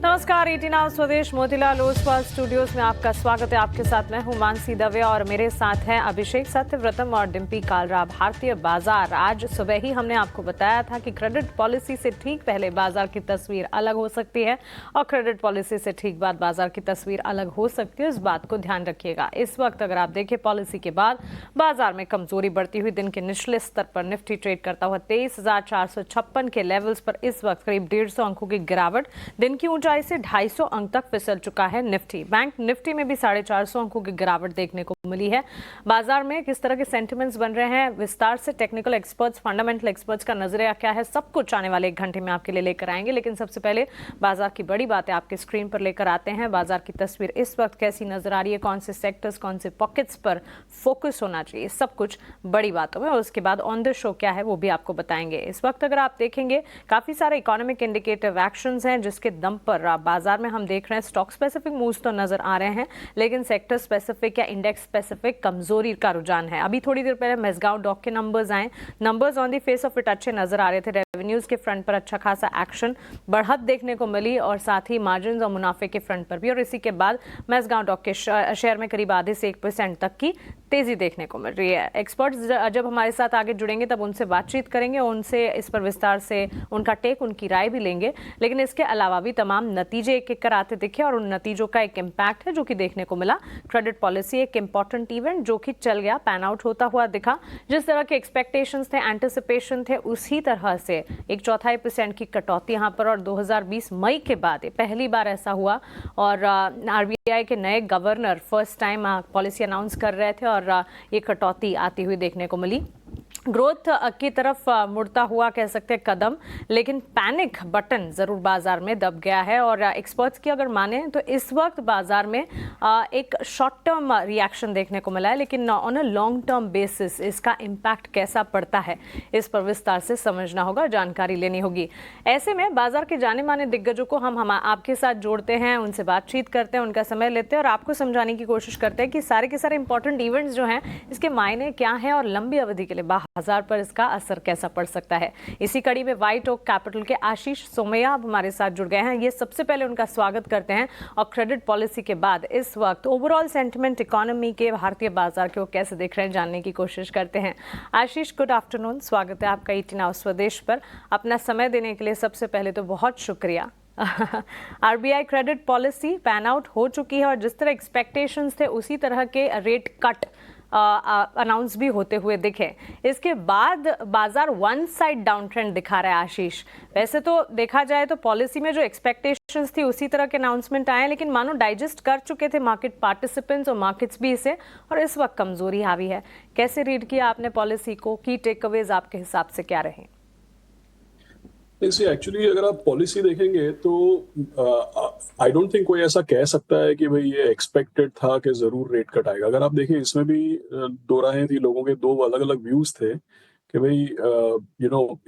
नमस्कार, 18 स्वदेश मोतीलाल ओसवाल स्टूडियोज में आपका स्वागत है। आपके साथ मैं हूं मानसी दवे और मेरे साथ हैं अभिषेक सत्यव्रतम और डिम्पी कालरा। भारतीय बाजार, आज सुबह ही हमने आपको बताया था कि क्रेडिट पॉलिसी से ठीक पहले बाजार की तस्वीर अलग हो सकती है और क्रेडिट पॉलिसी से ठीक बाद बाजार की तस्वीर अलग हो सकती है। इस बात को ध्यान रखिएगा। इस वक्त अगर आप देखें पॉलिसी के बाद बाजार में कमजोरी बढ़ती हुई दिन के निचले स्तर पर निफ्टी ट्रेड करता हुआ 23,456 के लेवल्स पर इस वक्त करीब 150 अंकों की गिरावट, दिन की ऊंचाई से 250 अंक तक फिसल चुका है निफ्टी। बैंक निफ्टी में भी 450 अंकों की गिरावट देखने को मिली है। बाजार में किस तरह के सेंटिमेंट्स बन रहे हैं, विस्तार से टेक्निकल एक्सपर्ट्स, फंडामेंटल एक्सपर्ट्स का नजरिया क्या है, सब कुछ आने वाले 1 घंटे में आपके लिए लेकर आएंगे। लेकिन सबसे पहले बाजार की बड़ी बातें आपके स्क्रीन पर लेकर आते हैं। बाजार की तस्वीर इस वक्त कैसी नजर आ रही है, कौन से सेक्टर्स, कौन से पॉकेट्स पर फोकस होना चाहिए, सब कुछ बड़ी बातों में। और उसके बाद ऑन द शो क्या है वो भी आपको बताएंगे। इस वक्त अगर आप देखेंगे काफी सारे इकोनॉमिक इंडिकेटिव एक्शंस हैं जिसके दम पर बाजार में हम देख रहे हैं स्टॉक स्पेसिफिक मूव्स तो नजर आ रहे हैं, लेकिन सेक्टर स्पेसिफिक या इंडेक्स स्पेसिफिक कमजोरी का रुझान है। अभी थोड़ी देर पहले मेसगांव डॉक के नंबर्स आए, numbers on the face of it अच्छे नजर आ रहे थे। रेवेन्यूज के फ्रंट पर अच्छा खासा एक्शन, बढ़त देखने को मिली और साथ ही मार्जिन और मुनाफे के फ्रंट पर भी। और इसी के बाद मेसगांव डॉक के शेयर में करीब आधे से 1% तक की तेजी देखने को मिल रही है। एक्सपर्ट्स जब हमारे साथ आगे जुड़ेंगे तब उनसे बातचीत करेंगे, उनसे इस पर विस्तार से उनका टेक, उनकी राय भी लेंगे। लेकिन इसके अलावा भी तमाम नतीजे एक एक कर आते दिखे और उन नतीजों का एक इम्पैक्ट है जो कि देखने को मिला। क्रेडिट पॉलिसी एक इंपॉर्टेंट इवेंट जो कि चल गया, पैन आउट होता हुआ दिखा। जिस तरह के एक्सपेक्टेशंस थे, एंटिसिपेशन थे, उसी तरह से 1/4% की कटौती यहाँ पर। और 2020 मई के बाद पहली बार ऐसा हुआ और आरबीआई के नए governor first time policy announce कर रहे थे और ये कटौती आती हुई देखने को मिली। ग्रोथ की तरफ मुड़ता हुआ कह सकते हैं कदम, लेकिन पैनिक बटन जरूर बाजार में दब गया है। और एक्सपर्ट्स की अगर माने तो इस वक्त बाजार में एक शॉर्ट टर्म रिएक्शन देखने को मिला है, लेकिन on a long term basis इसका इम्पैक्ट कैसा पड़ता है इस पर विस्तार से समझना होगा, जानकारी लेनी होगी। ऐसे में बाजार के जाने माने दिग्गजों को हम आपके साथ जोड़ते हैं, उनसे बातचीत करते हैं, उनका समय लेते हैं और आपको समझाने की कोशिश करते हैं कि सारे के सारे इंपॉर्टेंट इवेंट्स जो हैं इसके मायने क्या है और लंबी अवधि के लिए बाजार पर इसका असर कैसा पड़ सकता है। इसी कड़ी में व्हाइट ओक कैपिटल के आशीष सोमैया अब हमारे साथ जुड़ गए हैं। ये सबसे पहले उनका स्वागत करते हैं और क्रेडिट पॉलिसी के बाद इस वक्त ओवरऑल सेंटिमेंट इकोनॉमी के, भारतीय बाजार के वो कैसे देख रहे हैं जानने की कोशिश करते हैं। आशीष, गुड आफ्टरनून, स्वागत है आपका 18 स्वदेश पर। अपना समय देने के लिए सबसे पहले तो बहुत शुक्रिया। RBI credit policy pan out हो चुकी है और जिस तरह एक्सपेक्टेशंस थे उसी तरह के रेट कट अनाउंस भी होते हुए दिखे। इसके बाद बाजार वन साइड डाउन ट्रेंड दिखा रहा है। आशीष, वैसे तो देखा जाए तो पॉलिसी में जो एक्सपेक्टेशंस थी उसी तरह के अनाउंसमेंट आए, लेकिन मानो डाइजेस्ट कर चुके थे मार्केट पार्टिसिपेंट्स और मार्केट्स भी इसे, और इस वक्त कमजोरी हावी है। कैसे रीड किया आपने पॉलिसी को, की टेकअवेज आपके हिसाब से क्या रहे? इसे एक्चुअली अगर आप पॉलिसी देखेंगे तो आई डोंट थिंक कोई ऐसा कह सकता है कि भाई ये एक्सपेक्टेड था कि जरूर रेट कट आएगा। अगर आप देखें इसमें भी दो राहें थी, लोगों के दो अलग अलग व्यूज थे कि भाई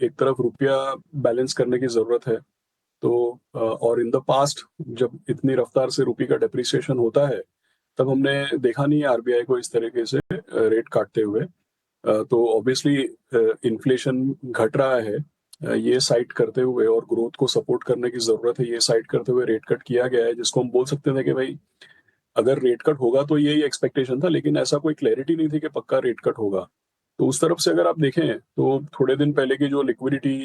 एक तरफ रुपया बैलेंस करने की जरूरत है तो और इन द पास्ट जब इतनी रफ्तार से रुपये का डेप्रिसिएशन होता है तब हमने देखा नहीं है आरबीआई को इस तरीके से रेट काटते हुए। तो ऑब्वियसली इन्फ्लेशन घट रहा है, ये साइड करते हुए और ग्रोथ को सपोर्ट करने की जरूरत है, ये साइड करते हुए रेट कट किया गया है, जिसको हम बोल सकते थे कि भाई अगर रेट कट होगा तो यही एक्सपेक्टेशन था, लेकिन ऐसा कोई क्लैरिटी नहीं थी कि पक्का रेट कट होगा। तो उस तरफ से अगर आप देखें तो थोड़े दिन पहले की जो लिक्विडिटी,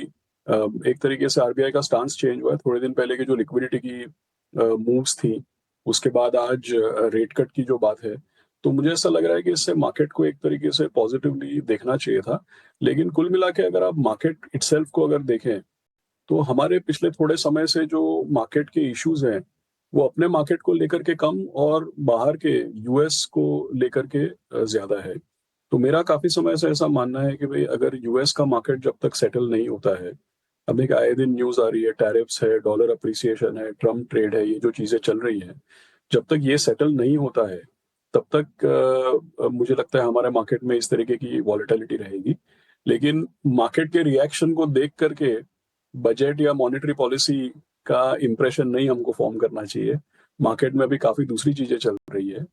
एक तरीके से आरबीआई का स्टांस चेंज हुआ है। थोड़े दिन पहले की जो लिक्विडिटी की मूव्स थी उसके बाद आज रेट कट की जो बात है, तो मुझे ऐसा लग रहा है कि इससे मार्केट को एक तरीके से पॉजिटिवली देखना चाहिए था। लेकिन कुल मिला के अगर आप मार्केट इटसेल्फ को अगर देखें तो हमारे पिछले थोड़े समय से जो मार्केट के इश्यूज हैं वो अपने मार्केट को लेकर के कम और बाहर के यूएस को लेकर के ज्यादा है। तो मेरा काफी समय से ऐसा मानना है कि भाई अगर यूएस का मार्केट जब तक सेटल नहीं होता है, अब एक आए दिन न्यूज आ रही है, टैरिफ्स है, डॉलर अप्रिसिएशन है, ट्रम्प ट्रेड है, ये जो चीजें चल रही हैं, जब तक ये सेटल नहीं होता है तब तक मुझे लगता है हमारे मार्केट में इस तरीके की वॉलेटिलिटी रहेगी। लेकिन मार्केट के रिएक्शन को देख करके बजट या मॉनेटरी पॉलिसी का इम्प्रेशन नहीं हमको फॉर्म करना चाहिए। मार्केट में अभी काफी दूसरी चीजें चल रही है,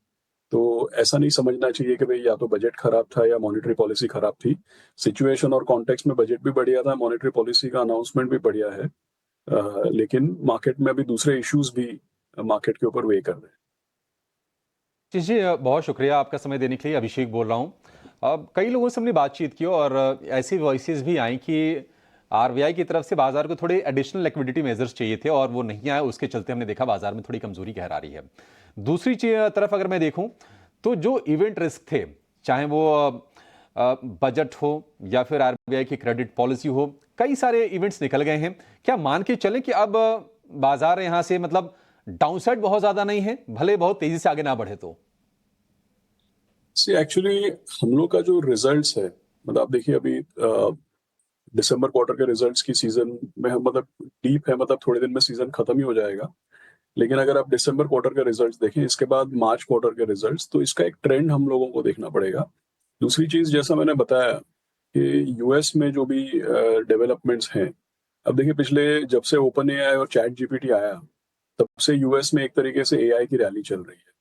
तो ऐसा नहीं समझना चाहिए कि भाई या तो बजट खराब था या मॉनेटरी पॉलिसी खराब थी। सिचुएशन और कॉन्टेक्स्ट में बजट भी बढ़िया था, मॉनेटरी पॉलिसी का अनाउंसमेंट भी बढ़िया है। लेकिन मार्केट में अभी दूसरे इश्यूज भी मार्केट के ऊपर वे कर रहे हैं। जी जी, बहुत शुक्रिया आपका समय देने के लिए। अभिषेक बोल रहा हूँ। अब कई लोगों से हमने बातचीत की और ऐसी वॉइसेस भी आई कि आरबीआई की तरफ से बाजार को थोड़े एडिशनल लिक्विडिटी मेजर्स चाहिए थे और वो नहीं आए, उसके चलते हमने देखा बाजार में थोड़ी कमजोरी गहरा रही है। दूसरी तरफ अगर मैं देखूं तो जो इवेंट रिस्क थे, चाहे वो बजट हो या फिर आरबीआई की क्रेडिट पॉलिसी हो, कई सारे इवेंट्स निकल गए हैं। क्या मान के चलें कि अब बाजार यहां से मतलब डाउनसाइड बहुत ज्यादा नहीं है, भले बहुत तेजी से आगे ना बढ़े तो? एक्चुअली हम लोग का जो रिजल्ट्स है, मतलब आप देखिए अभी दिसंबर क्वार्टर के रिजल्ट्स की सीजन में हम मतलब डीप है, मतलब थोड़े दिन में सीजन खत्म ही हो जाएगा। लेकिन अगर आप दिसंबर क्वार्टर के रिजल्ट्स देखें, इसके बाद मार्च क्वार्टर के रिजल्ट्स, तो इसका एक ट्रेंड हम लोगों को देखना पड़ेगा। दूसरी चीज, जैसा मैंने बताया कि यूएस में जो भी डेवलपमेंट्स हैं, अब देखिए पिछले जब से ओपन एआई और चैट जीपीटी आया, तब से यूएस में एक तरीके से एआई की रैली चल रही है।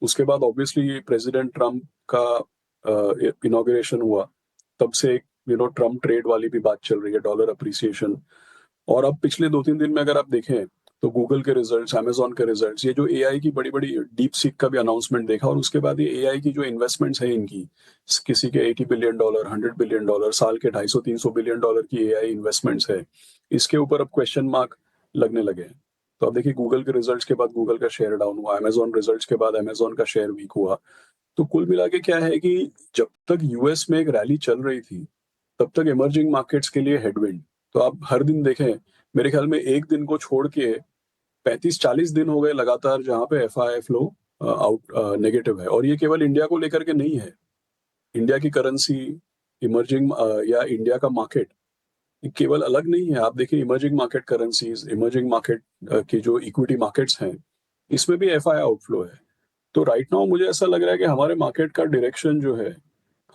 उसके बाद ऑब्वियसली प्रेसिडेंट ट्रम्प का इनॉग्रेशन हुआ, तब से एक ट्रम्प ट्रेड वाली भी बात चल रही है, डॉलर अप्रिसिएशन। और अब पिछले 2-3 दिन में अगर आप देखें तो गूगल के रिजल्ट्स, अमेजॉन के रिजल्ट्स, ये जो एआई की बड़ी बड़ी डीप सीक का भी अनाउंसमेंट देखा, और उसके बाद ये एआई की जो इन्वेस्टमेंट्स हैं इनकी, किसी के $80 बिलियन, $100 बिलियन, साल के 250-300 बिलियन डॉलर की एआई इन्वेस्टमेंट्स है, इसके ऊपर अब क्वेश्चन मार्क लगने लगे हैं। तो अब देखिए गूगल के रिजल्ट्स के बाद गूगल का शेयर डाउन हुआ, अमेजॉन रिजल्ट्स के बाद अमेजॉन का शेयर वीक हुआ। तो कुल मिला के क्या है कि जब तक यूएस में एक रैली चल रही थी, तब तक इमर्जिंग मार्केट्स के लिए हेडविंड। तो आप हर दिन देखें, मेरे ख्याल में एक दिन को छोड़ के 35-40 दिन हो गए लगातार जहां पे एफआई फ्लो आउट नेगेटिव है। और ये केवल इंडिया को लेकर के नहीं है। इंडिया की करेंसी, इमर्जिंग या इंडिया का मार्केट केवल अलग नहीं है। आप देखिए emerging market currencies, emerging market की जो इक्विटी मार्केट्स हैं, इसमें भी एफआई आउटफ्लो है। तो राइट नाउ मुझे ऐसा लग रहा है कि हमारे मार्केट का डायरेक्शन जो है,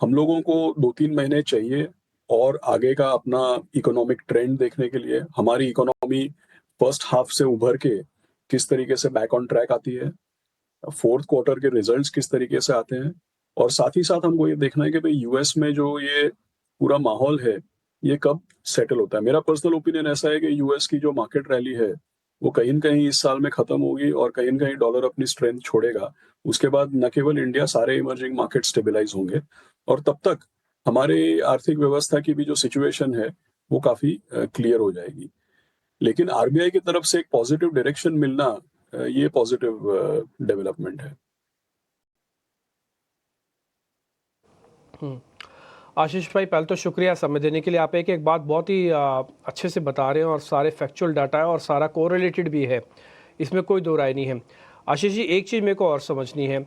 हम लोगों को 2-3 महीने चाहिए और आगे का अपना इकोनॉमिक ट्रेंड देखने के लिए। हमारी इकोनॉमी फर्स्ट हाफ से उभर के किस तरीके से बैक ऑन ट्रैक आती है, फोर्थ क्वार्टर के रिजल्ट्स किस तरीके से आते हैं, और साथ ही साथ हमको ये देखना है कि भाई यूएस में जो ये पूरा माहौल है, ये कब सेटल होता है। मेरा पर्सनल ओपिनियन ऐसा है कि यूएस की जो मार्केट रैली है, वो कहीं न कहीं इस साल में खत्म होगी और कहीं न कहीं डॉलर अपनी स्ट्रेंथ छोड़ेगा। उसके बाद न केवल इंडिया, सारे इमर्जिंग मार्केट स्टेबलाइज होंगे, और तब तक हमारे आर्थिक व्यवस्था की भी जो सिचुएशन है, वो काफ़ी क्लियर हो जाएगी। लेकिन आरबीआई की तरफ से एक पॉजिटिव डायरेक्शन मिलना, ये पॉजिटिव डेवलपमेंट है। आशीष भाई, पहले तो शुक्रिया समय देने के लिए। आप एक बात बहुत ही अच्छे से बता रहे हैं और सारे फैक्चुअल डाटा है और सारा कोरिलेटेड भी है, इसमें कोई दो राय नहीं है। आशीष जी, एक चीज़ मेरे को और समझनी है,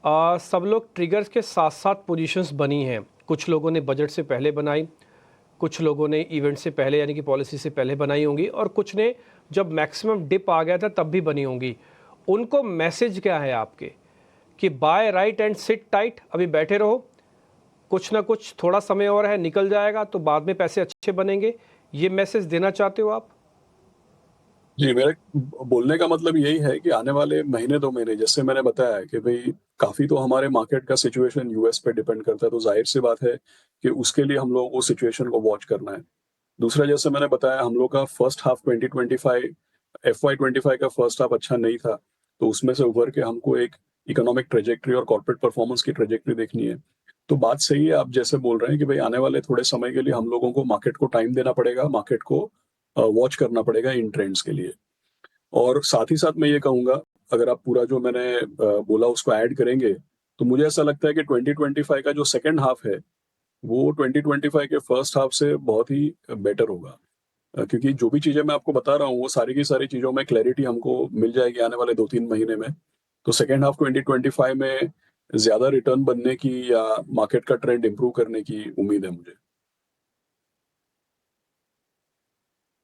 सब लोग ट्रिगर्स के साथ साथ पोजीशंस बनी हैं। कुछ लोगों ने बजट से पहले बनाई, कुछ लोगों ने इवेंट से पहले यानी कि पॉलिसी से पहले बनाई होंगी, और कुछ ने जब मैक्सिमम डिप आ गया था तब भी बनी होंगी। उनको मैसेज क्या है आपके कि buy right and sit tight, अभी बैठे रहो, कुछ ना कुछ थोड़ा समय और है, निकल जाएगा तो बाद में पैसे अच्छे बनेंगे, ये मैसेज देना चाहते हो आप? जी, मेरे बोलने का मतलब यही है कि आने वाले महीने 2 महीने, जैसे मैंने बताया कि भाई काफ़ी तो हमारे मार्केट का सिचुएशन यूएस पे डिपेंड करता है, तो ज़ाहिर-सी बात है कि उसके लिए हम लोगों को सिचुएशन को वॉच करना है। दूसरा, जैसे मैंने बताया, हम लोग का फर्स्ट हाफ 2025, एफवाई 25 का फर्स्ट हाफ अच्छा नहीं था, तो उसमें से उभर के हमको एक इकोनॉमिक ट्रैजेक्टरी और कॉर्पोरेट परफॉर्मेंस की ट्रैजेक्टरी देखनी है। तो बात सही है, आप जैसे बोल रहे हैं कि भाई आने वाले थोड़े समय के लिए हम लोगों को मार्केट को टाइम देना पड़ेगा, मार्केट को वॉच करना पड़ेगा इन ट्रेंड्स के लिए। और साथ ही साथ मैं ये कहूँगा, अगर आप पूरा जो मैंने बोला उसको ऐड करेंगे, तो मुझे ऐसा लगता है कि 2025 का जो सेकंड हाफ है, वो 2025 के फर्स्ट हाफ से बहुत ही बेटर होगा। क्योंकि जो भी चीज़ें मैं आपको बता रहा हूँ, वो सारी की सारी चीज़ों में क्लैरिटी हमको मिल जाएगी आने वाले 2-3 महीने में। तो सेकंड हाफ 2025 में ज़्यादा रिटर्न बनने की या मार्केट का ट्रेंड इम्प्रूव करने की उम्मीद है मुझे।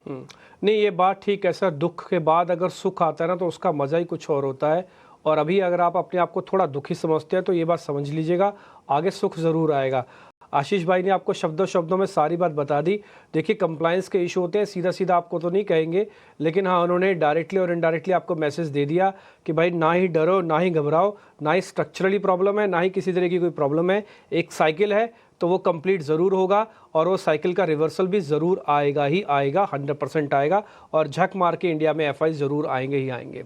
नहीं, ये बात ठीक है सर, दुख के बाद अगर सुख आता है ना तो उसका मज़ा ही कुछ और होता है। और अभी अगर आप अपने आप को थोड़ा दुखी समझते हैं तो ये बात समझ लीजिएगा, आगे सुख ज़रूर आएगा। आशीष भाई ने आपको शब्दों शब्दों में सारी बात बता दी। देखिए, कंप्लायंस के इशू होते हैं, सीधा सीधा आपको तो नहीं कहेंगे, लेकिन हाँ, उन्होंने डायरेक्टली और इनडायरेक्टली आपको मैसेज दे दिया कि भाई ना ही डरो, ना ही घबराओ, ना ही स्ट्रक्चरली प्रॉब्लम है, ना ही किसी तरह की कोई प्रॉब्लम है, एक साइकिल है, तो वो कंप्लीट ज़रूर होगा और वो साइकिल का रिवर्सल भी ज़रूर आएगा ही आएगा, 100% आएगा और झक मार के इंडिया में एफआई ज़रूर आएंगे ही आएंगे।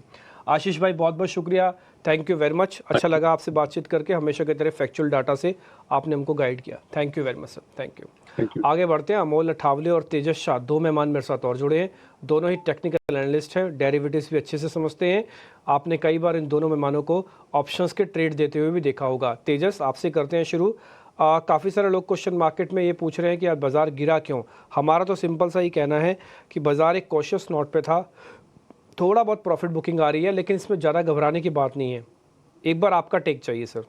आशीष भाई बहुत बहुत शुक्रिया, थैंक यू वेरी मच, अच्छा लगा आपसे बातचीत करके, हमेशा की तरह फैक्चुअल डाटा से आपने हमको गाइड किया, thank you very much sir, thank you. आगे बढ़ते हैं, अमोल अठावले और तेजस शाह, दो मेहमान मेरे साथ और जुड़े हैं, दोनों ही टेक्निकल एनालिस्ट हैं, डेरिवेटिव्स भी अच्छे से समझते हैं। आपने कई बार इन दोनों मेहमानों को ऑप्शंस के ट्रेड देते हुए भी देखा होगा। तेजस, आपसे करते हैं शुरू। काफ़ी सारे लोग क्वेश्चन मार्केट में ये पूछ रहे हैं कि यार बाज़ार गिरा क्यों। हमारा तो सिंपल सा ही कहना है कि बाज़ार एक कॉशियस नोट पे था, थोड़ा बहुत प्रॉफिट बुकिंग आ रही है, लेकिन इसमें ज़्यादा घबराने की बात नहीं है। एक बार आपका टेक चाहिए सर।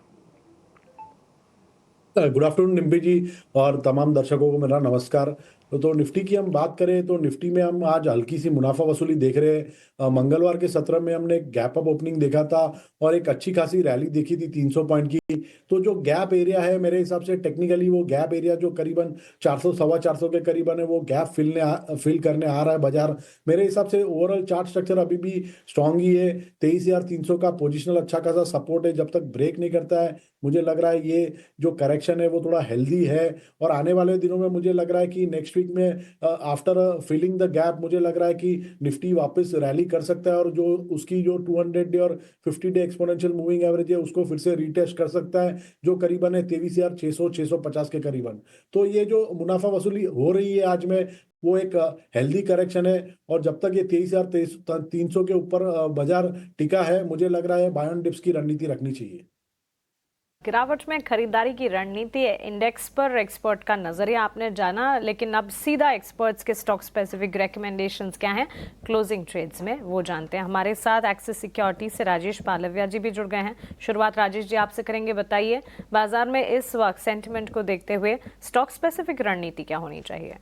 गुड आफ्टरनून डिम्पी जी और तमाम दर्शकों को मेरा नमस्कार। तो निफ्टी की हम बात करें तो निफ्टी में हम आज हल्की सी मुनाफा वसूली देख रहे हैं। मंगलवार के सत्र में हमने एक गैप अप ओपनिंग देखा था और एक अच्छी खासी रैली देखी थी 300 पॉइंट की। तो जो गैप एरिया है मेरे हिसाब से टेक्निकली वो गैप एरिया जो करीबन 400 सवा 400 के करीबन है, वो गैप फिल करने आ रहा है बाजार। मेरे हिसाब से ओवरऑल चार्ट स्ट्रक्चर अभी भी स्ट्रांग ही है। 23,300 का पोजिशनल अच्छा खासा सपोर्ट है, जब तक ब्रेक नहीं करता है मुझे लग रहा है ये जो करेक्शन है वो थोड़ा हेल्दी है। और आने वाले दिनों में मुझे लग रहा है कि नेक्स्ट वीक में आफ्टर फिलिंग द गैप मुझे लग रहा है कि निफ्टी वापस रैली कर सकता है और जो उसकी जो 200 डे और 50 डे एक्सपोनेंशियल मूविंग एवरेज है उसको फिर से रीटेस्ट कर सकता है, जो करीबन है 23,600-650 के करीबन। तो ये जो मुनाफा वसूली हो रही है आज में वो एक हेल्दी करेक्शन है और जब तक ये 23,300 के ऊपर बाजार टिका है मुझे लग रहा है बाय ऑन डिप्स की रणनीति रखनी चाहिए। गिरावट में खरीदारी की रणनीति इंडेक्स पर एक्सपर्ट का नजरिया आपने जाना, लेकिन अब सीधा एक्सपर्ट्स के स्टॉक स्पेसिफिक रेकमेंडेशंस क्या हैं क्लोजिंग ट्रेड्स में वो जानते हैं। हमारे साथ एक्सिस सिक्योरिटी से राजेश पालविया जी भी जुड़ गए हैं। शुरुआत राजेश जी आपसे करेंगे, बताइए बाजार में इस वक्त सेंटिमेंट को देखते हुए स्टॉक स्पेसिफिक रणनीति क्या होनी चाहिए?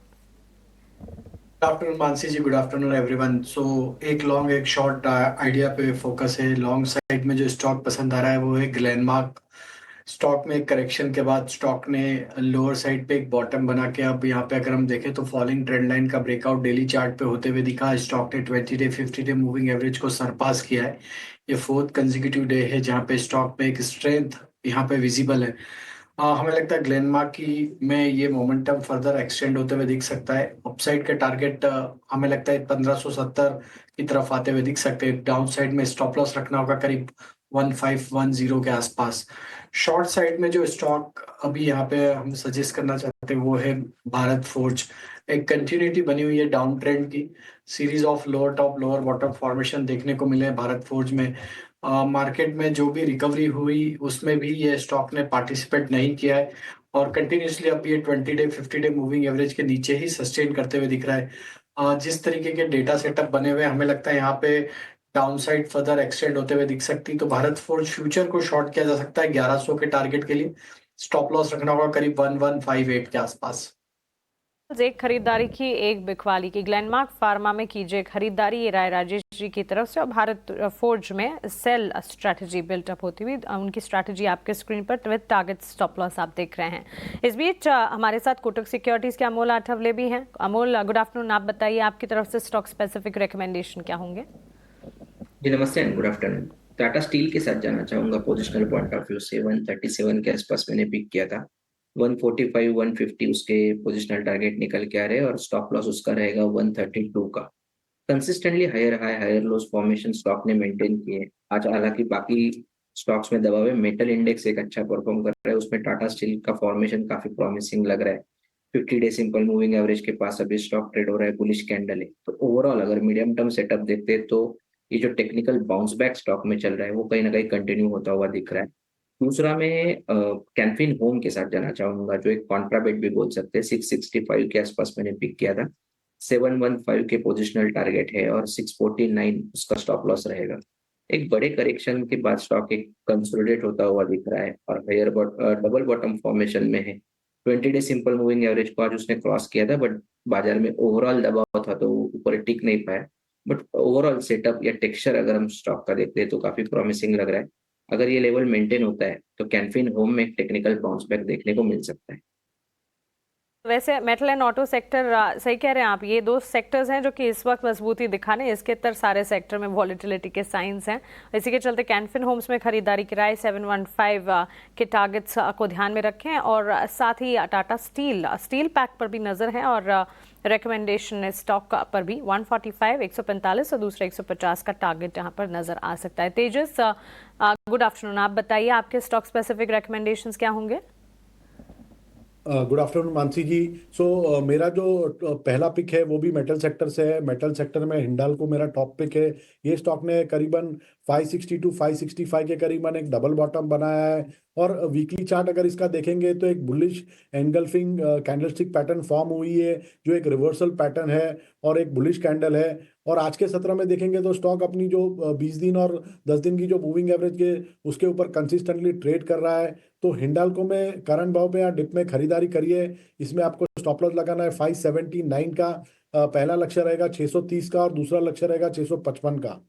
गुड आफ्टरनून मानसी जी, गुड आफ्टरनून एवरीवन। सो एक लॉन्ग एक शॉर्ट आइडिया पे फोकस है। लॉन्ग साइड में जो स्टॉक पसंद आ रहा है वो है ग्लेनमार्क। स्टॉक में एक करेक्शन के बाद स्टॉक ने लोअर साइड पे एक बॉटम बना के अब यहाँ पे अगर हम देखें तो फॉलिंग ट्रेंड लाइन का ब्रेकआउट डेली चार्ट पे होते हुए दिखा। स्टॉक ने 20 डे 50 डे मूविंग एवरेज को सरपास किया है। ये फोर्थ कंसेक्यूटिव डे है जहाँ पे स्टॉक में एक स्ट्रेंथ यहाँ पे विजिबल है। हमें लगता है ग्लेनमार्क की में ये मोमेंटम फर्दर एक्सटेंड होते हुए दिख सकता है। अपसाइड के टारगेट हमें लगता है 1570 की तरफ आते हुए दिख सकते हैं। डाउन साइड में स्टॉप लॉस रखना होगा करीब 1510 के आसपास। शॉर्ट साइड में जो स्टॉक अभी यहाँ पे हम सजेस्ट करना चाहते हैं वो है भारत फोर्ज। एक कंटिन्यूटी बनी हुई है डाउन ट्रेंड की, series of lower top lower bottom formation देखने को मिले भारत फोर्ज में। मार्केट में जो भी रिकवरी हुई उसमें भी ये स्टॉक ने पार्टिसिपेट नहीं किया है और कंटिन्यूसली अब ये 20 डे 50 डे मूविंग एवरेज के नीचे ही सस्टेन करते हुए दिख रहा है। जिस तरीके के डेटा सेटअप बने हुए हमें लगता है यहाँ पे डाउन साइड फर्दर एक्सटेंड होते हुए दिख सकती। तो भारत फोर्ज फ्यूचर को शॉर्ट किया जा सकता है 1100 के टारगेट के लिए। स्टॉप लॉस रखना होगा करीब 1158 के आसपास। एक खरीदारी की एक बिकवाली की, ग्लेनमार्क फार्मा में कीजिए खरीदारी, ये राय राजेश जी की तरफ से। और भारत फोर्ज में सेल स्ट्रैटेजी बिल्टअप होती हुई, उनकी स्ट्रैटेजी आपके स्क्रीन पर विद टारगेट स्टॉप लॉस आप देख रहे हैं। इस बीच हमारे साथ कोटक सिक्योरिटीज के अमोल आठवले भी हैं। अमोल, गुड आफ्टरनून, आप बताइए आपकी तरफ से स्टॉक स्पेसिफिक रिकमेंडेशन क्या होंगे? जी नमस्ते and good afternoon. Tata steel के साथ जाना चाहूंगा पोजिशनल पॉइंट ऑफ व्यू से। 137 के आसपास मैंने पिक किया था। 145 150 उसके पोजिशनल टारगेट निकल के आ रहे हैं और स्टॉप लॉस उसका रहेगा 132 का। Consistently higher high higher lows formation stock ने मेंटेन किए। आज हालांकि बाकी स्टॉक्स में दबाव है। मेटल इंडेक्स एक अच्छा परफॉर्म कर रहा है, उसमें टाटा स्टील का फॉर्मेशन काफी प्रॉमिसिंग लग रहा है। 50 डे सिंपल मूविंग एवरेज के पास अभी स्टॉक ट्रेड हो रहा है, बुलिश कैंडल है। तो ओवरऑल अगर मीडियम टर्म सेटअप देखते हैं तो ये जो टेक्निकल बाउंस बैक स्टॉक में चल रहा है वो कहीं ना कहीं कंटिन्यू होता हुआ दिख रहा है। दूसरा मैं कैनफिन होम के साथ जाना चाहूंगा, जो एक कॉन्ट्राबेट भी बोल सकते हैं। 665 के आसपास मैंने पिक किया था। 715 के पोजिशनल टारगेट है और 649 उसका स्टॉप लॉस रहेगा। एक बड़े करेक्शन के बाद स्टॉक एक कंसोलिडेट होता हुआ दिख रहा है और हायर डबल बॉटम फॉर्मेशन में है। 20 डे सिंपल मूविंग एवरेज को आज उसने क्रॉस किया था, बट बाजार में ओवरऑल दबाव था तो ऊपर टिक नहीं पाया। बट ओवरऑल सेटअप या टेक्सचर अगर हम स्टॉक का देखते हैं तो काफी प्रॉमिसिंग लग रहा है। अगर ये लेवल मेंटेन होता है तो कैनफिन होम में एक टेक्निकल बाउंस बैक देखने को मिल सकता है। वैसे मेटल एंड ऑटो सेक्टर, सही कह रहे हैं आप, ये दो सेक्टर्स हैं जो कि इस वक्त मजबूती दिखाने, इसके तर सारे सेक्टर में वॉलेटिलिटी के साइंस हैं। इसी के चलते कैनफिन होम्स में खरीदारी की राय 715 के टारगेट्स को ध्यान में रखें, और साथ ही टाटा स्टील पैक पर भी नज़र है, और रिकमेंडेशन स्टॉक पर भी 145, 145 और दूसरा 150 का टारगेट यहाँ पर नज़र आ सकता है। तेजस, गुड आफ्टरनून, आप बताइए आपके स्टॉक स्पेसिफिक रिकमेंडेशंस क्या होंगे? गुड आफ्टरनून मानसी जी। सो मेरा जो पहला पिक है वो भी मेटल सेक्टर से है। मेटल सेक्टर में हिंडाल्को मेरा टॉप पिक है। ये स्टॉक ने करीबन 560 टू 565 के करीबन एक डबल बॉटम बनाया है, और वीकली चार्ट अगर इसका देखेंगे तो एक bullish engulfing candlestick pattern form हुई है, जो एक रिवर्सल पैटर्न है और एक बुलिश कैंडल है। और आज के सत्र में देखेंगे तो स्टॉक अपनी जो 20 दिन और 10 दिन की जो मूविंग एवरेज के उसके ऊपर कंसिस्टेंटली ट्रेड कर रहा है। तो हिंडाल्को में करंट भाव पे या डिप में खरीदारी करिए। इसमें आपको स्टॉप लॉस लगाना है 579 का, पहला लक्ष्य रहेगा 630 का, और दूसरा लक्ष्य रहेगा 655 का।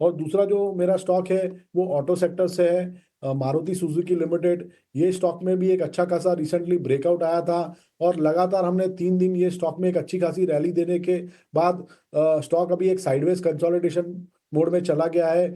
और दूसरा जो मेरा स्टॉक है वो ऑटो सेक्टर से है, मारुति सुजुकी लिमिटेड। ये स्टॉक में भी एक अच्छा खासा रिसेंटली ब्रेकआउट आया था, और लगातार हमने 3 दिन ये स्टॉक में एक अच्छी खासी रैली देने के बाद स्टॉक अभी एक साइडवेज कंसोलिडेशन मोड में चला गया है।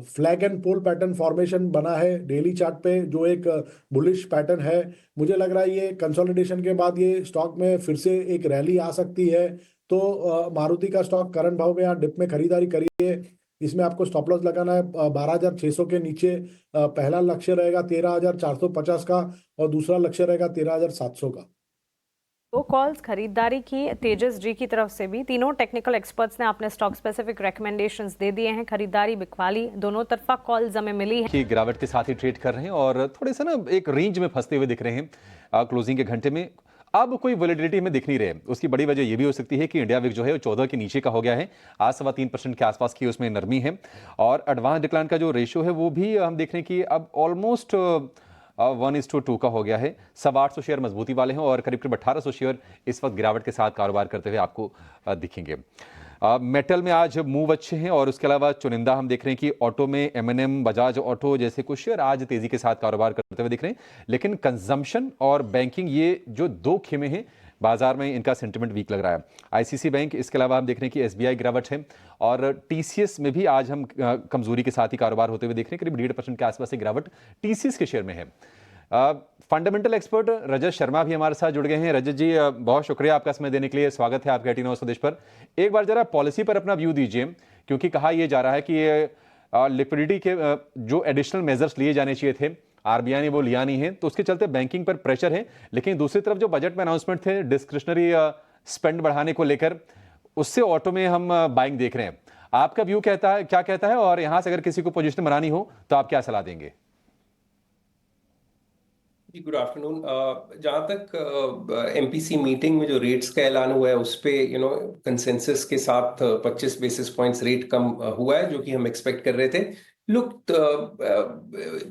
Flag and pole pattern formation बना है डेली चार्ट पे, जो एक बुलिश पैटर्न है। मुझे लग रहा है ये कंसोलिडेशन के बाद ये स्टॉक में फिर से एक रैली आ सकती है। तो मारुति का स्टॉक करंट भाव में या डिप में खरीदारी करिए। इसमें आपको स्टॉप लॉस लगाना है 12,600 के नीचे। पहला लक्ष्य रहेगा 13,450 का, और दूसरा लक्ष्य रहेगा 13,700 का। दो कॉल्स खरीदारी की तेजस जी की तरफ से भी, तीनों टेक्निकल एक्सपर्ट्स ने अपने स्टॉक स्पेसिफिक रिकमेंडेशंस दे दिए हैं। खरीदारी बिकवाली दोनों तरफा कॉल्स हमें मिली है कि गिरावट के साथ ही ट्रेड कर रहे हैं और थोड़े से ना एक रेंज में फंसते हुए दिख रहे हैं क्लोजिंग के घंटे में। अब कोई वॉलेटिलिटी में दिख नहीं रहे। उसकी बड़ी वजह यह भी हो सकती है कि इंडिया विक जो है वो 14 के नीचे का हो गया है। आज 3.25% के आसपास की उसमें नरमी है, और एडवांस डिक्लाइन का जो रेशियो है वो भी हम देख रहे हैं कि अब ऑलमोस्ट 1:2 का हो गया है। 850 शेयर मजबूती वाले हैं, और करीब 1800 शेयर इस वक्त गिरावट के साथ कारोबार करते हुए आपको दिखेंगे। मेटल में आज मूव अच्छे हैं, और उसके अलावा चुनिंदा हम देख रहे हैं कि ऑटो में M&M, बजाज ऑटो जैसे कुछ शेयर आज तेजी के साथ कारोबार करते हुए दिख रहे हैं। लेकिन कंजम्पशन और बैंकिंग, ये जो दो खेमे हैं बाजार में, इनका सेंटिमेंट वीक लग रहा है। ICC बैंक, इसके अलावा हम देख रहे हैं कि SBI गिरावट है, और TCS में भी आज हम कमजोरी के साथ ही कारोबार होते हुए देख रहे हैं। करीब 1.5% के आसपास से गिरावट TCS के शेयर में है। फंडामेंटल एक्सपर्ट रजत शर्मा भी हमारे साथ जुड़ गए हैं। रजत जी, बहुत शुक्रिया आपका समय देने के लिए। स्वागत है आपका 18 स्वदेश पर। एक बार जरा पॉलिसी पर अपना व्यू दीजिए, क्योंकि कहा यह जा रहा है कि लिक्विडिटी के जो एडिशनल मेजर्स लिए जाने चाहिए थे RBI ने वो लिया नहीं है, तो उसके चलते बैंकिंग पर प्रेशर है। लेकिन दूसरी तरफ जो बजट में अनाउंसमेंट थे डिस्क्रिशनरी स्पेंड बढ़ाने को लेकर, उससे ऑटो में हम बाइंग देख रहे हैं। आपका व्यू क्या कहता है, और यहां से अगर किसी को पोजीशन बनानी हो तो आप क्या सलाह देंगे? Good afternoon. जहाँ तक MPC मीटिंग में जो रेट्स का ऐलान हुआ है उस पे कंसेंसस के साथ 25 बेसिस पॉइंट्स रेट कम हुआ है, जो कि हम एक्सपेक्ट कर रहे थे। लुक,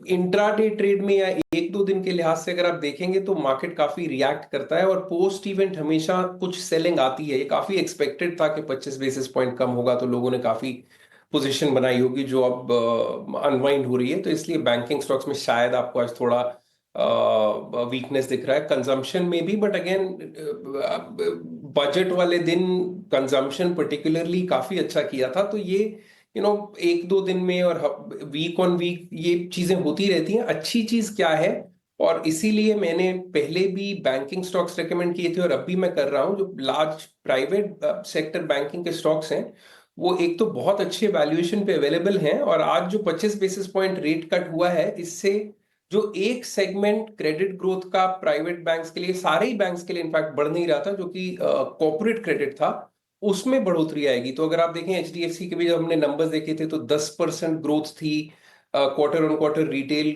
इंट्राडे ट्रेड में या 1-2 दिन के लिहाज से अगर आप देखेंगे तो मार्केट काफी रिएक्ट करता है, और पोस्ट इवेंट हमेशा कुछ सेलिंग आती है। ये काफी एक्सपेक्टेड था कि 25 बेसिस पॉइंट कम होगा, तो लोगों ने काफी पोजीशन बनाई होगी जो अब अनवाइंड हो रही है। तो इसलिए बैंकिंग स्टॉक्स में शायद आपको आज थोड़ा वीकनेस दिख रहा है, कंजम्पशन में भी। बट अगेन, बजट वाले दिन कंजम्पशन पर्टिकुलरली काफी अच्छा किया था। तो ये 1-2 दिन में और वीक ऑन वीक ये चीजें होती रहती हैं। अच्छी चीज क्या है, और इसीलिए मैंने पहले भी बैंकिंग स्टॉक्स रेकमेंड किए थे और अब भी मैं कर रहा हूं, जो लार्ज प्राइवेट सेक्टर बैंकिंग के स्टॉक्स हैं वो एक तो बहुत अच्छे वैल्यूएशन पे अवेलेबल हैं, और आज जो 25 बेसिस पॉइंट रेट कट हुआ है, इससे जो एक सेगमेंट क्रेडिट ग्रोथ का प्राइवेट बैंक्स के लिए, सारे ही बैंक्स के लिए इनफैक्ट बढ़ नहीं रहा था, जो कि कॉर्पोरेट क्रेडिट था, उसमें बढ़ोतरी आएगी। तो अगर आप देखें HDFC के भी जब हमने नंबर्स देखे थे तो 10% ग्रोथ थी quarter on quarter retail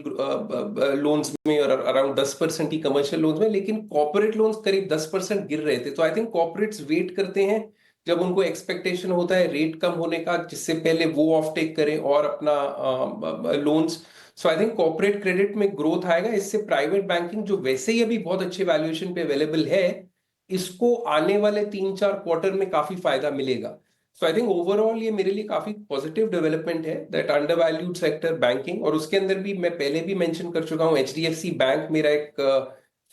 loans में, और अराउंड 10% ही कमर्शियल लोन्स में। लेकिन कॉर्पोरेट लोन्स करीब 10% गिर रहे थे। तो आई थिंक कॉर्पोरेट्स वेट करते हैं जब उनको एक्सपेक्टेशन होता है रेट कम होने का, जिससे पहले वो ऑफ टेक करें और अपना loans. So I think corporate credit में ग्रोथ आएगा। इससे प्राइवेट बैंकिंग, जो वैसे ही अभी बहुत अच्छे वैल्यूएशन पे अवेलेबल है, इसको आने वाले 3-4 क्वार्टर में काफी फायदा मिलेगा। सो आई थिंक ओवरऑल ये मेरे लिए काफी पॉजिटिव डेवलपमेंट है, that under valued sector banking. और उसके अंदर भी मैं पहले भी मेंशन कर चुका हूं, HDFC बैंक मेरा एक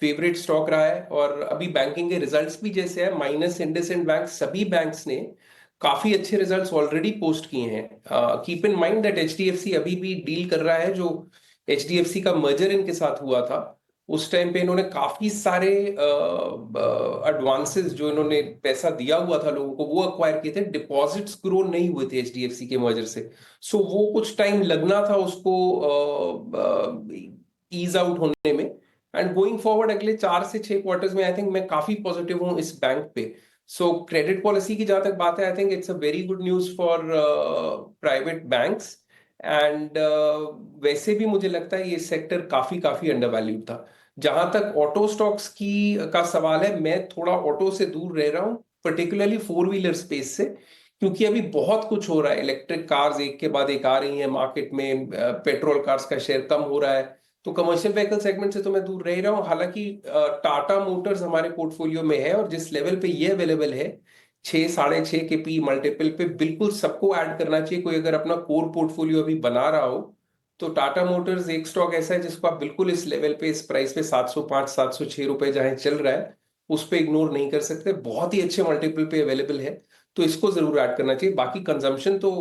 फेवरेट स्टॉक रहा है। और अभी बैंकिंग के रिजल्ट्स भी जैसे है, माइनस इंडसइंड बैंक, सभी बैंक्स ने काफी अच्छे रिजल्ट्स ऑलरेडी पोस्ट किए हैं। Keep in mind that HDFC अभी भी डील कर रहा है, जो एचडीएफसी का मर्जर इनके साथ हुआ था उस टाइम पे इन्होंने काफी सारे एडवांसेस जो इन्होंने पैसा दिया हुआ था लोगों को वो अक्वायर किए थे। डिपॉजिट्स ग्रो नहीं हुए थे एचडीएफसी के मर्जर से, सो वो कुछ टाइम लगना था उसको ईज आउट होने में। एंड गोइंग फॉरवर्ड अगले 4 से 6 क्वार्टर्स में आई थिंक मैं काफी पॉजिटिव हूँ इस बैंक पे। सो क्रेडिट पॉलिसी की जहां तक बात है, I think it's a very good news for private banks. And वैसे भी मुझे लगता है ये सेक्टर काफी काफी अंडरवैल्यूड था। जहां तक ऑटो स्टॉक्स की का सवाल है, मैं थोड़ा ऑटो से दूर रह रहा हूँ, पर्टिकुलरली 4 व्हीलर स्पेस से, क्योंकि अभी बहुत कुछ हो रहा है। इलेक्ट्रिक कार्स एक के बाद एक आ रही हैं मार्केट में, पेट्रोल कार्स का शेयर कम हो रहा है, तो कमर्शियल व्हीकल सेगमेंट से तो मैं दूर रह रहा हूँ। हालांकि टाटा मोटर्स हमारे पोर्टफोलियो में है और जिस लेवल पे ये अवेलेबल है 6 साढ़े 6 के पी मल्टीपल पे, बिल्कुल सबको ऐड करना चाहिए। कोई अगर अपना कोर पोर्टफोलियो अभी बना रहा हो तो टाटा मोटर्स एक स्टॉक ऐसा है जिसको आप बिल्कुल इस लेवल पे, इस प्राइस पे 705 706 रुपए जहां चल रहा है उस पे इग्नोर नहीं कर सकते। बहुत ही अच्छे मल्टीपल पे अवेलेबल है, तो इसको जरूर ऐड करना चाहिए। बाकी कंजम्पशन तो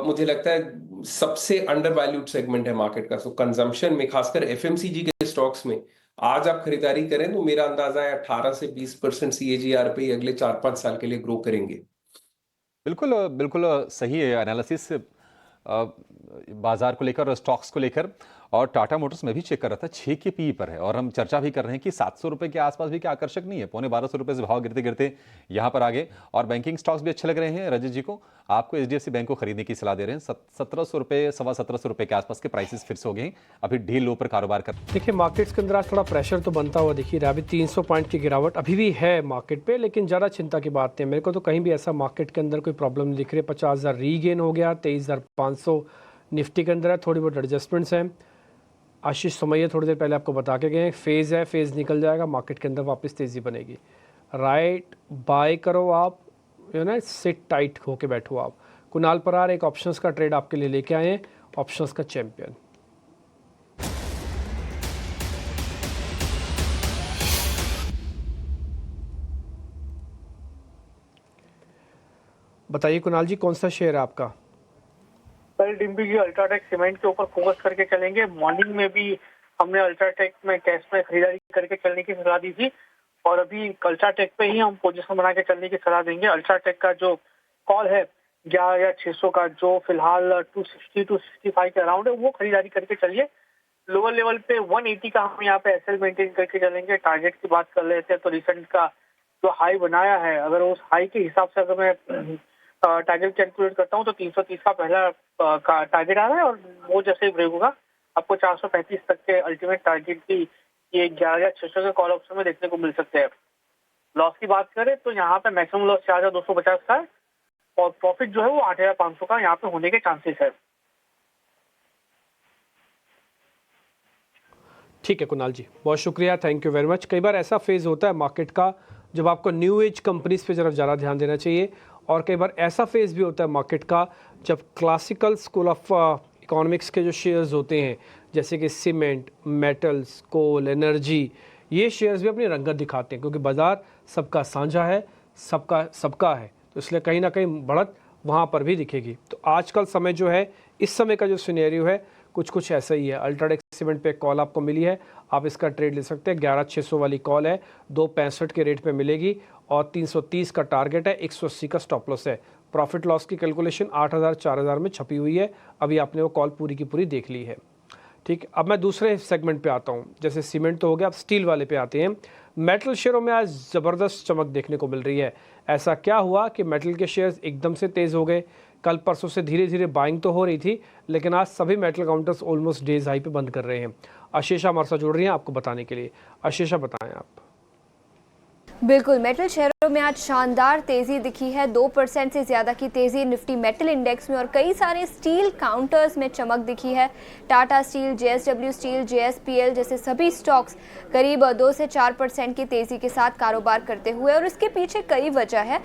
मुझे लगता है सबसे अंडर वैल्यूड सेगमेंट है मार्केट का। सो कंजम्पशन में खासकर एफएमसीजी के स्टॉक्स में आज आप खरीदारी करें तो मेरा अंदाजा है 18 से 20% सीएजीआर पे अगले 4-5 साल के लिए ग्रो करेंगे। बिल्कुल बिल्कुल सही है एनालिसिस बाजार को लेकर और स्टॉक्स को लेकर। और टाटा मोटर्स में भी चेक कर रहा था 6 के पी पर है और हम चर्चा भी कर रहे हैं कि 700 रुपए के आसपास भी क्या आकर्षक नहीं है। 1250 रुपए से भाव गिरते गिरते यहाँ पर आगे। और बैंकिंग स्टॉक्स भी अच्छे लग रहे हैं रजत जी को। आपको एचडीएफसी बैंक को खरीदने की सलाह दे रहे हैं। 1700 रुपए 1750 रुपए के आसपास के प्राइसेस फिर से हो गए, अभी ढील लो पर कारोबार कर। देखिए मार्केट्स के अंदर आज थोड़ा प्रेशर तो बनता हुआ दिख ही रहा है। अभी 300 पॉइंट की गिरावट अभी भी है मार्केट पे, लेकिन ज़्यादा चिंता की बात नहीं। मेरे को तो कहीं भी ऐसा मार्केट के अंदर कोई प्रॉब्लम नहीं दिख रही। 50,000 रीगेन हो गया, 23,500 निफ्टी के अंदर है, थोड़ी बहुत एडजस्टमेंट्स हैं। आशीष समैया थोड़ी देर पहले आपको बता के गए, फेज़ है, फेज़ निकल जाएगा, मार्केट के अंदर वापस तेज़ी बनेगी। राइट बाय करो आप, ना सिट टाइट होके बैठो आप। कुणाल परार एक ऑप्शंस का ट्रेड आपके लिए लेके आए हैं, ऑप्शंस का चैंपियन। बताइए कुणाल जी, कौन सा शेयर है आपका? कल डिम्पी की अल्ट्राटेक सीमेंट के ऊपर फोकस करके चलेंगे। मॉर्निंग में भी हमने अल्ट्राटेक में कैश में खरीदारी करके चलने की सलाह दी थी और अभी अल्ट्राटेक पे ही हम पोजीशन बना के चलने की सलाह देंगे। अल्ट्राटेक का जो कॉल है 11 या 600 का, जो फिलहाल 260 टू 65 के अराउंड है, वो खरीदारी करके चलिए। लोअर लेवल पे 180 का हम यहाँ पे एसएल मेंटेन करके चलेंगे। टारगेट की बात कर लेते हैं तो रिसेंट का जो हाई बनाया है, अगर उस हाई के हिसाब से अगर मैं टारगेट कैलकुलेट करता हूँ तो 330 का पहला का टारगेट आ रहा है और वो जैसे ही ब्रेक होगा आपको 435 तक के अल्टीमेट टारगेट भी ये 11 या 600 के कॉल ऑप्शन में देखने को मिल सकते हैं। लॉस की बात करें तो यहाँ पे मैक्सिमम लॉस 4,250 का है और प्रॉफिट जो है वो 8,500 का यहाँ पे होने के चांसेस है। ठीक है कुणाल जी, बहुत शुक्रिया, थैंक यू वेरी मच। कई बार ऐसा फेज़ होता है मार्केट का जब आपको न्यू एज कंपनीज पे ज़रा ज़्यादा ध्यान देना चाहिए, और कई बार ऐसा फेज़ भी होता है मार्केट का जब क्लासिकल स्कूल ऑफ इकोनॉमिक्स के जो शेयर्स होते हैं जैसे कि सीमेंट, मेटल्स, कोल, एनर्जी, ये शेयर्स भी अपनी रंगत दिखाते हैं, क्योंकि बाज़ार सबका साझा है, सबका है, तो इसलिए कहीं ना कहीं बढ़त वहाँ पर भी दिखेगी। तो आजकल समय जो है, इस समय का जो सिनेरियो है कुछ ऐसा ही है। अल्ट्राटेक सीमेंट पे कॉल आपको मिली है, आप इसका ट्रेड ले सकते हैं। 11,600 वाली कॉल है, 265 के रेट पे मिलेगी और 330 का टारगेट है, 180 का स्टॉप लॉस है। प्रॉफिट लॉस की कैलकुलेशन 8,000 4,000 में छपी हुई है, अभी आपने वो कॉल पूरी की पूरी देख ली है। ठीक, अब मैं दूसरे सेगमेंट पे आता हूँ। जैसे सीमेंट तो हो गया, अब स्टील वाले पे आते हैं। मेटल शेयरों में आज ज़बरदस्त चमक देखने को मिल रही है। ऐसा क्या हुआ कि मेटल के शेयर्स एकदम से तेज़ हो गए? कल परसों से धीरे धीरे बाइंग तो हो रही थी, लेकिन आज सभी metal counters almost days high पे बंद कर रहे हैं। आशीषा हमारे साथ जुड़ रही हैं आपको बताने के लिए। आशीषा बताएं आप। बिल्कुल, मेटल शेयरों में आज शानदार तेज़ी दिखी है। 2% से ज़्यादा की तेज़ी निफ्टी मेटल इंडेक्स में और कई सारे स्टील काउंटर्स में चमक दिखी है। Tata steel, JSW steel, JSPL जैसे सभी स्टॉक्स करीब 2 से 4% की तेज़ी के साथ कारोबार करते हुए, और इसके पीछे कई वजह है।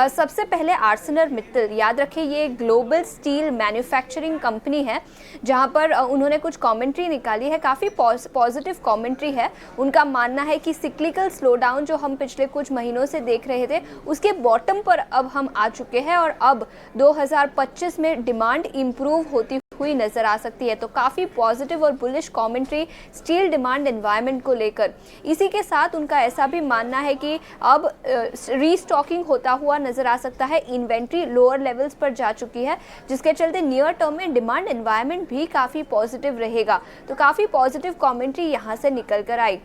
सबसे पहले आर्सेलर मित्तल, याद रखें ये ग्लोबल स्टील मैन्युफैक्चरिंग कंपनी है, जहाँ पर उन्होंने कुछ कॉमेंट्री निकाली है, काफ़ी पॉजिटिव कॉमेंट्री है। उनका मानना है कि सिक्लिकल स्लोडाउन जो हम पिछले कुछ महीनों से देख रहे थे, उसके बॉटम पर अब हम आ चुके हैं और अब 2025 में डिमांड इंप्रूव होती हुई नजर आ सकती है। तो काफ़ी पॉजिटिव और bullish commentary steel demand environment को लेकर। इसी के साथ उनका ऐसा भी मानना है कि अब रीस्टॉकिंग होता हुआ नजर आ सकता है। इन्वेंट्री लोअर लेवल्स पर जा चुकी है, जिसके चलते नियर टर्म में डिमांड एनवायरनमेंट भी काफ़ी पॉजिटिव रहेगा। तो काफ़ी पॉजिटिव कमेंट्री यहाँ से निकल कर आई।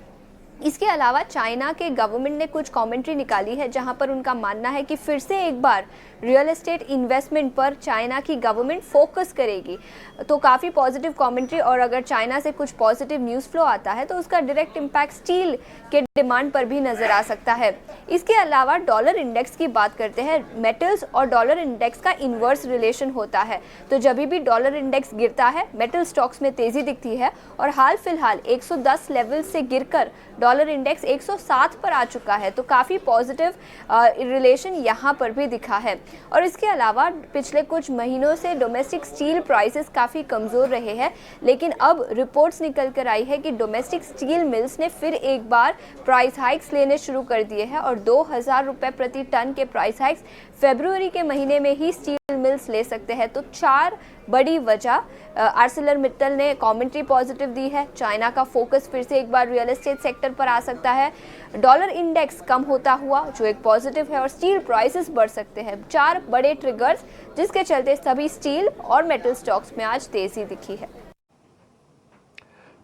इसके अलावा चाइना के गवर्नमेंट ने कुछ कमेंट्री निकाली है, जहां पर उनका मानना है कि फिर से एक बार रियल एस्टेट इन्वेस्टमेंट पर चाइना की गवर्नमेंट फोकस करेगी। तो काफ़ी पॉजिटिव कमेंट्री, और अगर चाइना से कुछ पॉजिटिव न्यूज़ फ्लो आता है तो उसका डायरेक्ट इम्पैक्ट स्टील के डिमांड पर भी नज़र आ सकता है। इसके अलावा डॉलर इंडेक्स की बात करते हैं। मेटल्स और डॉलर इंडेक्स का इन्वर्स रिलेशन होता है, तो जब भी डॉलर इंडेक्स गिरता है मेटल स्टॉक्स में तेज़ी दिखती है, और हाल फिलहाल 110 लेवल से गिरकर डॉलर इंडेक्स 107 पर आ चुका है। तो काफ़ी पॉजिटिव रिलेशन यहाँ पर भी दिखा है। और इसके अलावा पिछले कुछ महीनों से डोमेस्टिक स्टील प्राइसेस काफ़ी कमज़ोर रहे हैं, लेकिन अब रिपोर्ट्स निकल कर आई है कि डोमेस्टिक स्टील मिल्स ने फिर एक बार प्राइस हाइक्स लेने शुरू कर दिए हैं, और 2000 रुपये प्रति टन के प्राइस हाइक्स फरवरी के महीने में ही स्टील मिल्स ले सकते हैं। तो 4 बड़ी वजह। आर्सेलर मित्तल ने कमेंट्री पॉजिटिव दी है, चाइना का फोकस फिर से एक बार रियल एस्टेट सेक्टर पर आ सकता है, डॉलर इंडेक्स कम होता हुआ जो एक पॉजिटिव है, और स्टील प्राइसेस बढ़ सकते हैं। 4 बड़े ट्रिगर्स, जिसके चलते सभी स्टील और मेटल स्टॉक्स में आज तेजी दिखी है।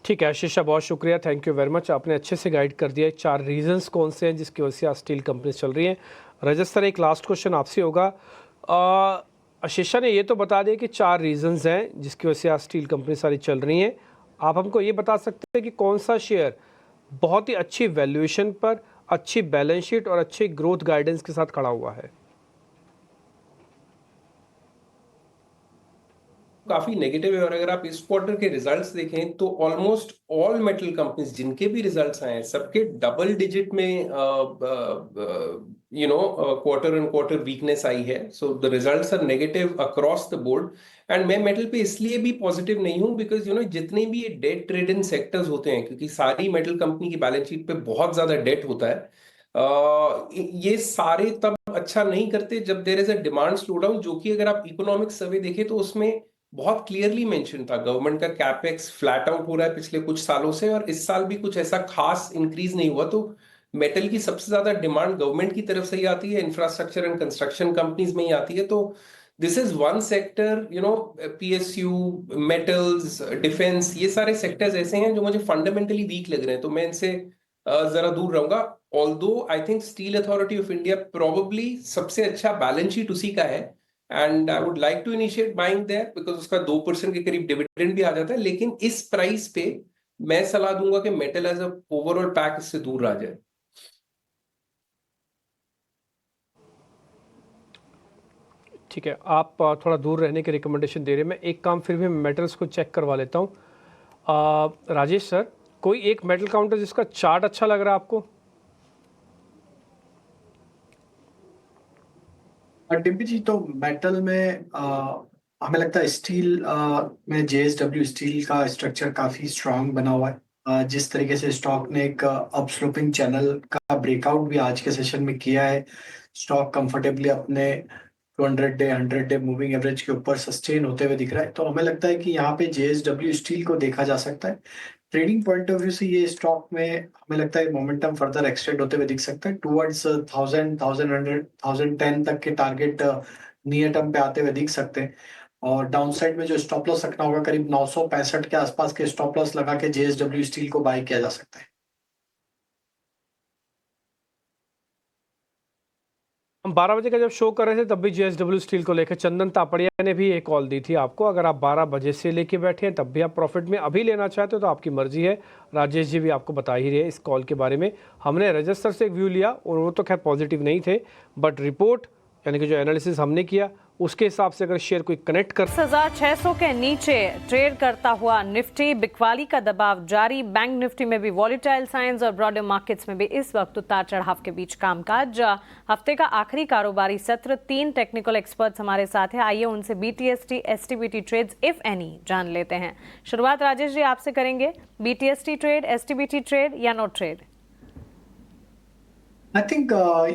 ठीक है आशीषा, बहुत शुक्रिया, थैंक यू वेरी मच। आपने अच्छे से गाइड कर दिया 4 रीजंस कौन से हैं जिसकी वजह से आज स्टील कंपनीज चल रही हैं। रजत सर, एक लास्ट क्वेश्चन आपसे होगा। आशीषा ने ये तो बता दिया कि 4 रीजंस हैं जिसकी वजह से आज स्टील कंपनी सारी चल रही हैं। आप हमको ये बता सकते हैं कि कौन सा शेयर बहुत ही अच्छी वैल्यूएशन पर, अच्छी बैलेंस शीट और अच्छी ग्रोथ गाइडेंस के साथ खड़ा हुआ है? काफी नेगेटिव है, और अगर आप इस क्वार्टर के रिजल्ट्स देखें तो ऑलमोस्ट ऑल मेटल कंपनीज जिनके भी रिजल्ट्स आए हैं सबके डबल डिजिट में क्वार्टर ऑन क्वार्टर वीकनेस आई है। So the results are negative across the board. And मैं मेटल पे इसलिए भी पॉजिटिव नहीं हूं बिकॉज जितने भी ये डेट ट्रेडेड सेक्टर्स होते हैं, क्योंकि सारी मेटल कंपनी की बैलेंस शीट पे बहुत ज्यादा डेट होता है, ये सारे तब अच्छा नहीं करते जब there is a demand slowdown, जो कि अगर आप इकोनॉमिक सर्वे देखें तो उसमें बहुत क्लियरली मेंशन था। गवर्नमेंट का कैपेक्स फ्लैट आउट हो रहा है पिछले कुछ सालों से, और इस साल भी कुछ ऐसा खास इंक्रीज नहीं हुआ। तो मेटल की सबसे ज्यादा डिमांड गवर्नमेंट की तरफ से ही आती है, इंफ्रास्ट्रक्चर एंड कंस्ट्रक्शन कंपनीज में ही आती है। तो this is one sector, PSU, metals, defence, ये सारे सेक्टर्स ऐसे हैं जो मुझे फंडामेंटली वीक लग रहे हैं, तो मैं इनसे जरा दूर रहूंगा। Although I think Steel Authority of India probably सबसे अच्छा बैलेंस शीट उसी का है, and I would like to initiate buying there because उसका 2% के करीब डिविडेंड भी आ जाता है। लेकिन इस प्राइस पे मैं सलाह दूंगा कि metal as a overall pack इससे दूर रह जाए। ठीक है, आप थोड़ा दूर रहने की रिकमेंडेशन दे रहे हैं। मैं एक काम फिर भी मेटल्स को चेक करवा लेता हूँ। राजेश सर, कोई एक मेटल काउंटर जिसका चार्ट अच्छा लग रहा है आपको? डिम्पी जी, तो मेटल में हमें लगता है स्टील में जेएसडब्ल्यू स्टील का स्ट्रक्चर काफी स्ट्रांग बना हुआ है। जिस तरीके से स्टॉक ने एक अपस्लोपिंग चैनल का ब्रेकआउट भी आज के सेशन में किया है, स्टॉक कंफर्टेबली अपने 200 डे 100 डे मूविंग एवरेज के ऊपर सस्टेन होते हुए दिख रहा है। तो हमें लगता है कि यहाँ पे जेएसडब्ल्यू स्टील को देखा जा सकता है। ट्रेडिंग पॉइंट ऑफ व्यू से ये स्टॉक में हमें लगता है मोमेंटम फर्दर एक्सटेंड होते हुए दिख सकता है टुवर्ड्स 1000, 1100, 1010 तक के टारगेट नियर टर्म पे आते हुए दिख सकते हैं। और डाउन साइड में जो स्टॉप लॉस रखना होगा, करीब 965 के आसपास के स्टॉप लॉस लगा के जेएसडब्ल्यू स्टील को बाय किया जा सकता है। हम हम 12 बजे का जब शो कर रहे थे तब भी JSW स्टील को लेकर चंदन तापड़िया ने भी एक कॉल दी थी आपको। अगर आप 12 बजे से लेके बैठे हैं तब भी आप प्रॉफिट में अभी लेना चाहते हो तो आपकी मर्जी है। राजेश जी भी आपको बता ही रहे इस कॉल के बारे में। हमने रजिस्टर से एक व्यू लिया और वो तो खैर पॉजिटिव नहीं थे, बट रिपोर्ट यानी कि जो एनालिसिस हमने किया उसके हिसाब से अगर शेयर कोई कनेक्ट कर 10,600 के नीचे ट्रेड करता हुआ निफ्टी, बिकवाली का दबाव जारी। बैंक निफ्टी में भी वॉलेटाइल साइंस और ब्रॉडर मार्केट्स में भी इस वक्त उतार चढ़ाव के बीच कामकाज। हफ्ते का आखिरी कारोबारी सत्र, 3 टेक्निकल एक्सपर्ट्स हमारे साथ हैं। आइए उनसे BTST STBT trades if any जान लेते हैं। शुरुआत राजेश जी आपसे करेंगे। BTST ट्रेड, STBT ट्रेड या नो ट्रेड? आई थिंक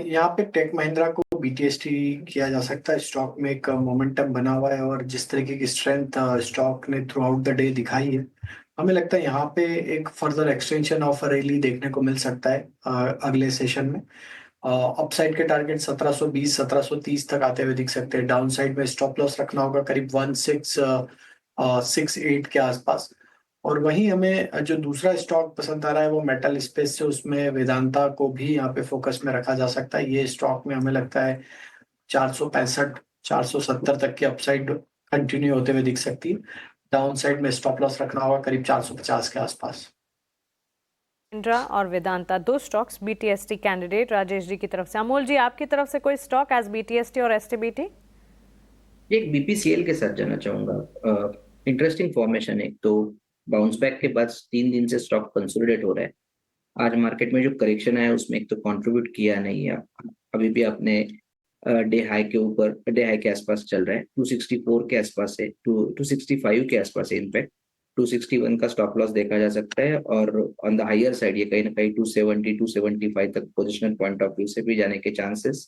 यहाँ पे टेक महिंद्रा को BTST किया जा सकता है। स्टॉक में एक मोमेंटम बना हुआ है और जिस तरीके की स्ट्रेंथ स्टॉक ने थ्रू आउट द डे दिखाई है, हमें लगता है यहाँ पे एक फर्दर एक्सटेंशन ऑफ रैली देखने को मिल सकता है अगले सेशन में। अपसाइड के टारगेट 1720 1730 तक आते हुए दिख सकते हैं। डाउन साइड में स्टॉप लॉस रखना होगा करीब 1668 के आसपास। और वहीं हमें जो दूसरा स्टॉक पसंद आ रहा है वो मेटल स्पेस से, उसमें वेदांता को भी यहाँ पे फोकस में रखा जा सकता है। ये स्टॉक में हमें लगता है 465 470 तक की अपसाइड कंटिन्यू होते हुए दिख सकती है। डाउन साइड में स्टॉप लॉस रखना होगा करीब 450 के आसपास। महिंद्रा और Vedanta 2 stocks BTST candidate Rajesh ji की तरफ से। अमोल जी आपकी तरफ से कोई स्टॉक एज BTST और STBT? एक BPCL के साथ जाना चाहूंगा। इंटरेस्टिंग फॉर्मेशन है। तो बाउंस बैक के बाद 3 दिन से स्टॉक कंसोलिडेट हो रहा है। आज मार्केट में जो करेक्शन आया उसमें एक तो कंट्रीब्यूट किया नहीं है, अभी भी अपने डे हाई के ऊपर, डे हाई के आसपास चल रहा है। 264 के आसपास है, 265 के आसपास है। इनफैक्ट 261 का स्टॉप लॉस देखा जा सकता है और ऑन द हायर साइड ये कहीं ना कहीं 270 275 तक पोजिशनल पॉइंट ऑफ व्यू से भी जाने के चांसेस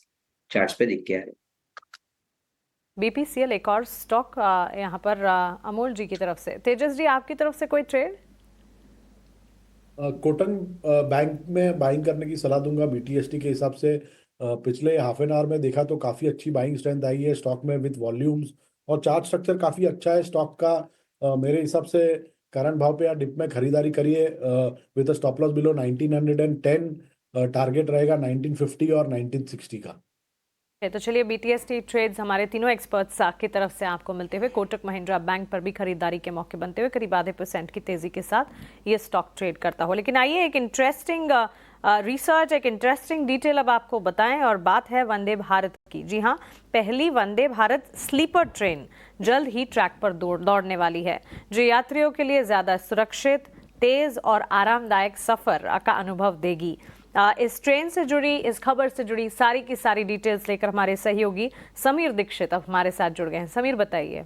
चार्ट्स पे दिख के आ रहे हैं। BPCL एक और स्टॉक यहाँ पर अमोल जी की तरफ से। तेजस जी आपकी तरफ से कोई ट्रेड? कोटक बैंक में बाइंग करने की सलाह दूंगा। BTST के हिसाब से पिछले हाफ एन आवर में देखा तो काफ़ी अच्छी बाइंग स्ट्रेंथ आई है स्टॉक में विद वॉल्यूम्स, और चार्ट स्ट्रक्चर काफ़ी अच्छा है स्टॉक का। मेरे हिसाब से करंट भाव पे या डिप में खरीदारी करिए with stop loss below 1910। Target रहेगा 1950 और 1960 का। तो चलिए BTST ट्रेड्स हमारे तीनों एक्सपर्ट्स की तरफ से आपको मिलते हुए। कोटक महिंद्रा बैंक पर भी खरीदारी के मौके बनते हुए करीब आधे % की तेजी के साथ ये स्टॉक ट्रेड करता हो। लेकिन आइए एक इंटरेस्टिंग रिसर्च, एक इंटरेस्टिंग डिटेल अब आपको बताएं, और बात है वंदे भारत की। जी हाँ, पहली वंदे भारत स्लीपर ट्रेन जल्द ही ट्रैक पर दौड़ने वाली है, जो यात्रियों के लिए ज्यादा सुरक्षित, तेज और आरामदायक सफर का अनुभव देगी। इस ट्रेन से जुड़ी, इस खबर से जुड़ी सारी की सारी डिटेल्स लेकर हमारे सहयोगी समीर दीक्षित अब हमारे साथ जुड़ गए हैं। समीर बताइए।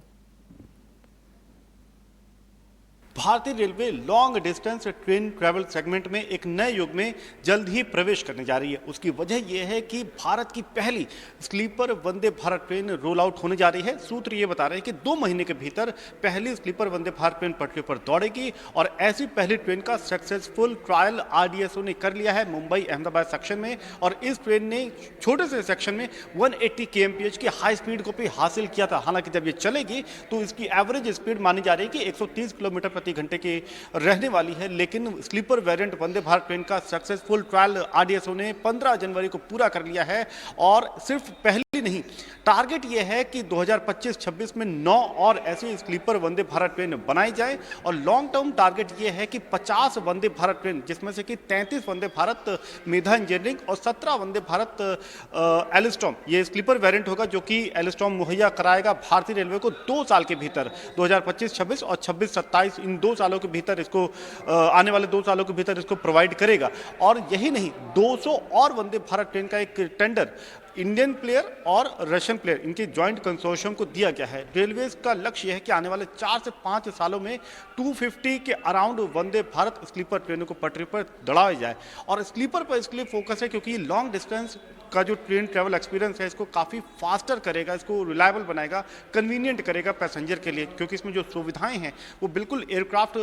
भारतीय railway long distance train travel segment में एक नए युग में जल्द ही प्रवेश करने जा रही है। उसकी वजह यह है कि भारत की पहली sleeper Vande Bharat train roll out होने जा रही है। सूत्र ये बता रहे हैं कि 2 महीने के भीतर पहली स्लीपर वंदे भारत ट्रेन पटरी पर दौड़ेगी, और ऐसी पहली ट्रेन का सक्सेसफुल ट्रायल RDSO ने कर लिया है मुंबई अहमदाबाद सेक्शन में। और इस ट्रेन ने छोटे से सेक्शन में 180 kmph की हाई स्पीड को भी हासिल किया था। हालांकि जब ये चलेगी तो इसकी एवरेज स्पीड मानी जा रही है कि 130 किलोमीटर प्रति घंटे की रहने वाली है। लेकिन sleeper variant Vande Bharat train का सक्सेसफुल ट्रायल RDSO ने 15 जनवरी को पूरा कर लिया है। और सिर्फ पहली नहीं, टारगेट यह है कि 2025-26 में 9 और ऐसी स्लीपर वंदे भारत ट्रेन बनाई जाए। और लॉन्ग टर्म टारगेट यह है कि 50 वंदे भारत ट्रेन, जिसमें से कि 33 वंदे भारत मेधा इंजीनियरिंग और 17 वंदे भारत एलिस्टॉम, ये स्लीपर वेरिएंट होगा जो कि एलिस्टॉम मुहैया कराएगा भारतीय रेलवे को 2 साल के भीतर। 2025-26 और 26-27 इन 2 सालों के भीतर इसको, आने वाले 2 सालों के भीतर इसको प्रोवाइड करेगा। और यही नहीं, 200 और वंदे भारत ट्रेन का एक टेंडर इंडियन प्लेयर और रशियन प्लेयर, इनके जॉइंट कंसोर्शियम को दिया गया है। रेलवे का लक्ष्य है कि आने वाले 4 से 5 सालों में 250 के अराउंड वंदे भारत स्लीपर ट्रेनों को पटरी पर दौड़ाया जाए। और स्लीपर पर इसलिए फोकस है क्योंकि लॉन्ग डिस्टेंस का जो ट्रेन ट्रैवल एक्सपीरियंस है इसको काफ़ी फास्टर करेगा, इसको रिलायबल बनाएगा, कन्वीनियंट करेगा पैसेंजर के लिए, क्योंकि इसमें जो सुविधाएं हैं वो बिल्कुल एयरक्राफ्ट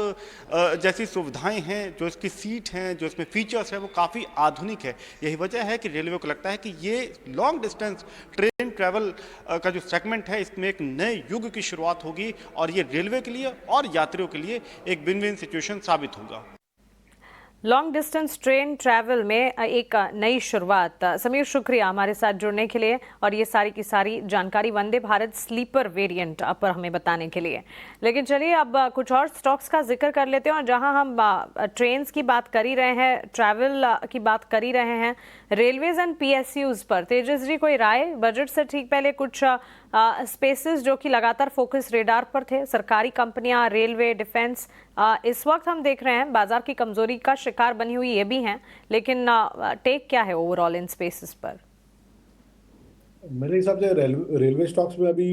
जैसी सुविधाएं हैं। जो इसकी सीट हैं, जो इसमें फीचर्स हैं, वो काफ़ी आधुनिक है। यही वजह है कि रेलवे को लगता है कि ये लॉन्ग डिस्टेंस ट्रेन ट्रैवल का जो सेगमेंट है इसमें एक नए युग की शुरुआत होगी, और ये रेलवे के लिए और यात्रियों के लिए एक विन विन सिचुएशन साबित होगा। लॉन्ग डिस्टेंस ट्रेन ट्रैवल में एक नई शुरुआत। समीर, शुक्रिया हमारे साथ जुड़ने के लिए और ये सारी की सारी जानकारी वंदे भारत स्लीपर वेरिएंट पर हमें बताने के लिए। लेकिन चलिए अब कुछ और स्टॉक्स का जिक्र कर लेते हैं। और जहां हम ट्रेन्स की बात कर ही रहे हैं, ट्रैवल की बात कर ही रहे हैं, रेलवेज एंड पीएसयूज पर तेजस जी कोई राय? बजट से ठीक पहले कुछ स्पेसेस जो कि लगातार फोकस रेडार पर थे, सरकारी कंपनियां, रेलवे, डिफेंस, इस वक्त हम देख रहे हैं बाजार की कमजोरी का शिकार बनी हुई ये भी हैं। लेकिन टेक क्या है ओवरऑल इन स्पेसेस पर? मेरे हिसाब से रेलवे स्टॉक्स में अभी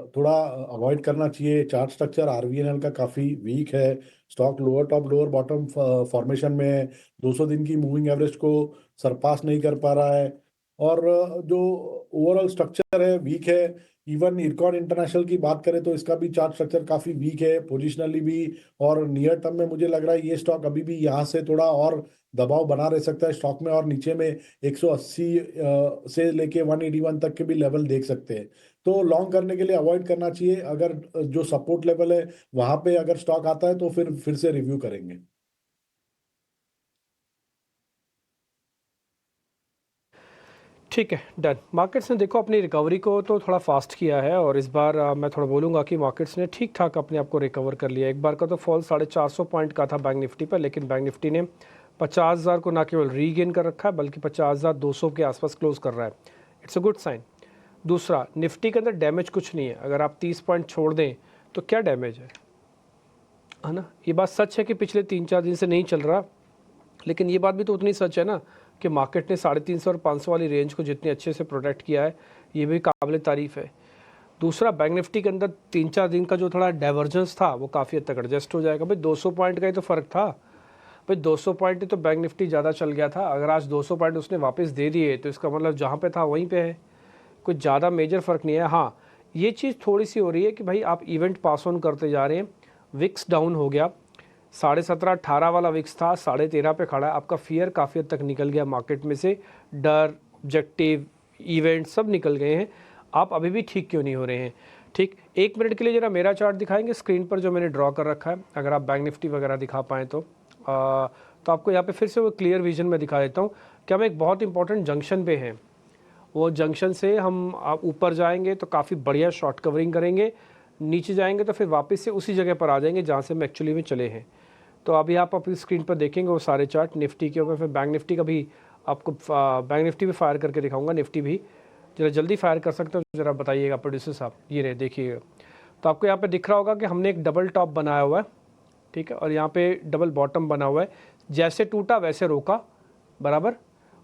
थोड़ा अवॉइड करना चाहिए। चार्ट स्ट्रक्चर आरवीएनएल का काफी वीक है। Stock lower top lower bottom formation में है, 200 दिन की मूविंग एवरेज को सरपास नहीं कर पा रहा है और जो ओवरऑल स्ट्रक्चर है वीक है। इवन इरकॉन इंटरनेशनल की बात करें तो इसका भी चार्ट स्ट्रक्चर काफी वीक है पोजिशनली भी, और नियर टर्म में मुझे लग रहा है ये स्टॉक अभी भी यहाँ से थोड़ा और दबाव बना रह सकता है स्टॉक में, और नीचे में 180 से लेके 181 तक के भी लेवल देख सकते हैं। तो लॉन्ग करने के लिए अवॉइड करना चाहिए। अगर जो सपोर्ट लेवल है वहां पे अगर स्टॉक आता है तो फिर से रिव्यू करेंगे। ठीक है, डन। मार्केट्स ने देखो अपनी रिकवरी को तो थोड़ा फास्ट किया है और इस बार मैं थोड़ा बोलूँगा कि मार्केट्स ने ठीक ठाक अपने आप को रिकवर कर लिया। एक बार का तो फॉल 450 पॉइंट का था बैंक निफ्टी पर, लेकिन बैंक निफ्टी ने 50,000 को ना केवल रीगेन कर रखा है बल्कि 50,200 के आसपास क्लोज कर रहा है। It's a good sign. दूसरा, निफ्टी के अंदर डैमेज कुछ नहीं है। अगर आप 30 पॉइंट छोड़ दें तो क्या डैमेज है ना? ये बात सच है कि पिछले 3-4 दिन से नहीं चल रहा, लेकिन ये बात भी तो उतनी सच है ना कि मार्केट ने 350 और 500 वाली रेंज को जितने अच्छे से प्रोटेक्ट किया है, ये भी काबिल तारीफ़ है। दूसरा, बैंक निफ्टी के अंदर 3-4 दिन का जो थोड़ा डाइवर्जेंस था वो काफ़ी हद तक एडजस्ट हो जाएगा। भाई 200 पॉइंट का ही तो फ़र्क था। भाई 200 पॉइंट ही तो बैंक निफ्टी ज़्यादा चल गया था। अगर आज 200 पॉइंट उसने वापस दे दिए तो इसका मतलब जहाँ पे था वहीं पे है, कुछ ज़्यादा मेजर फ़र्क नहीं है। हाँ, ये चीज़ थोड़ी सी हो रही है कि भाई आप इवेंट पास ऑन करते जा रहे हैं। विक्स डाउन हो गया, 17.5-18 वाला विक्स था, 13.5 पे खड़ा है। आपका फियर काफ़ी हद तक निकल गया मार्केट में से, डर, ऑब्जेक्टिव, इवेंट सब निकल गए हैं। आप अभी भी ठीक क्यों नहीं हो रहे हैं? ठीक, 1 मिनट के लिए जरा मेरा चार्ट दिखाएंगे स्क्रीन पर जो मैंने ड्रॉ कर रखा है, अगर आप बैंक निफ्टी वगैरह दिखा पाएँ तो आपको यहाँ पे फिर से वो क्लियर विजन में दिखा देता हूँ कि हम एक बहुत इंपॉर्टेंट जंक्शन पे हैं। वो जंक्शन से हम ऊपर जाएंगे तो काफ़ी बढ़िया शॉर्ट कवरिंग करेंगे, नीचे जाएंगे तो फिर वापस से उसी जगह पर आ जाएंगे जहाँ से हम एक्चुअली में चले हैं। तो अभी आप अपनी स्क्रीन पर देखेंगे वो सारे चार्ट निफ्टी के ऊपर, फिर बैंक निफ्टी का भी आपको बैंक निफ्टी भी फायर करके दिखाऊंगा, निफ्टी भी जरा जल्दी फायर कर सकते हो ज़रा बताइएगा प्रोड्यूसर साहब। ये रहे देखिएगा, तो आपको यहाँ पे दिख रहा होगा कि हमने एक डबल टॉप बनाया हुआ है, ठीक है, और यहाँ पे डबल बॉटम बना हुआ है। जैसे टूटा वैसे रोका, बराबर,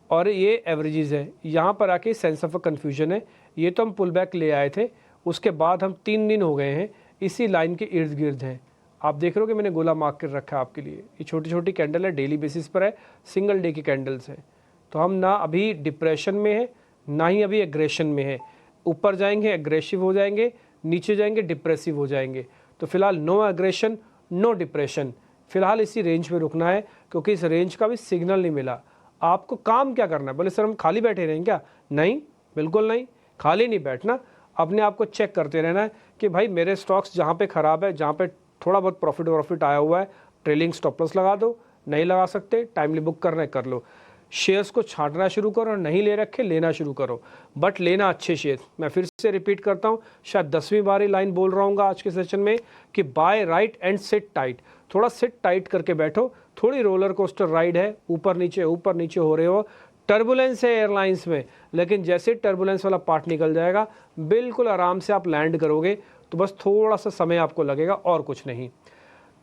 और ये एवरेजेस है। यहाँ पर आके सेंस ऑफ कन्फ्यूजन है। ये तो हम पुल बैक ले आए थे, उसके बाद हम 3 दिन हो गए हैं इसी लाइन के इर्द गिर्द हैं। आप देख रहे हो कि मैंने गोला मार्क कर रखा है आपके लिए। ये छोटी छोटी कैंडल है, डेली बेसिस पर है, सिंगल डे की कैंडल्स हैं। तो हम ना अभी डिप्रेशन में है, ना ही अभी एग्रेशन में है। ऊपर जाएंगे एग्रेसिव हो जाएंगे, नीचे जाएंगे डिप्रेसिव हो जाएंगे। तो फिलहाल नो एग्रेशन नो डिप्रेशन, फिलहाल इसी रेंज में रुकना है, क्योंकि इस रेंज का भी सिग्नल नहीं मिला। आपको काम क्या करना है? बोले सर हम खाली बैठे रहें क्या? नहीं, बिल्कुल नहीं, खाली नहीं बैठना। अपने आप को चेक करते रहना है कि भाई मेरे स्टॉक्स जहाँ पे ख़राब है, जहाँ पे थोड़ा बहुत प्रॉफिट आया हुआ है, ट्रेलिंग स्टॉप लॉस लगा दो। नहीं लगा सकते, टाइमली बुक करना है कर लो। शेयर्स को छांटना शुरू करो, और नहीं ले रखे लेना शुरू करो, बट लेना अच्छे शेयर। मैं फिर से रिपीट करता हूँ, शायद 10वीं बार ही लाइन बोल रहा हूँ आज के सेशन में कि buy right and sit tight. थोड़ा सिट टाइट करके बैठो, थोड़ी रोलर कोस्टर राइड है, ऊपर नीचे हो रहे हो, टर्बुलेंस है एयरलाइंस में, लेकिन जैसे टर्बुलेंस वाला पार्ट निकल जाएगा बिल्कुल आराम से आप लैंड करोगे। तो बस थोड़ा सा समय आपको लगेगा और कुछ नहीं।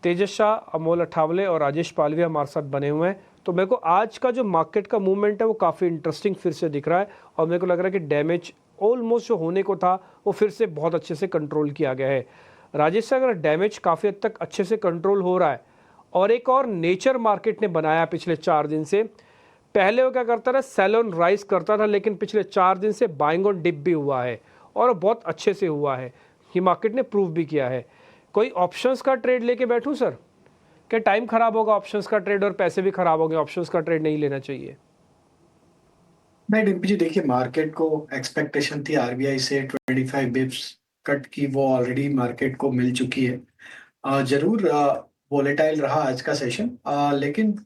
तेजस शाह, अमोल अठावले और राजेश पालवी हमारे साथ बने हुए हैं। तो मेरे को आज का जो मार्केट का मूवमेंट है वो काफ़ी इंटरेस्टिंग फिर से दिख रहा है, और मेरे को लग रहा है कि डैमेज ऑलमोस्ट जो होने को था वो फिर से बहुत अच्छे से कंट्रोल किया गया है। राजेश से अगर डैमेज काफ़ी हद तक अच्छे से कंट्रोल हो रहा है, और एक और नेचर मार्केट ने बनाया पिछले 4 दिन से। पहले वो क्या करता था, सेल ऑन राइज करता था, लेकिन पिछले 4 दिन से बाइंग ऑन डिप भी हुआ है, और बहुत अच्छे से हुआ है। ये मार्केट ने प्रूव भी किया है। कोई ऑप्शंस का ट्रेड लेके बैठूं सर? क्या टाइम खराब होगा ऑप्शंस का ट्रेड, और पैसे भी खराब होंगे? ऑप्शंस का ट्रेड नहीं लेना चाहिए। नहीं डिम्पी जी, देखिए मार्केट को एक्सपेक्टेशन थी आरबीआई से 25 बिप्स कट की, वो ऑलरेडी मार्केट को मिल चुकी है। जरूर वोलेटाइल रहा आज का सेशन, लेकिन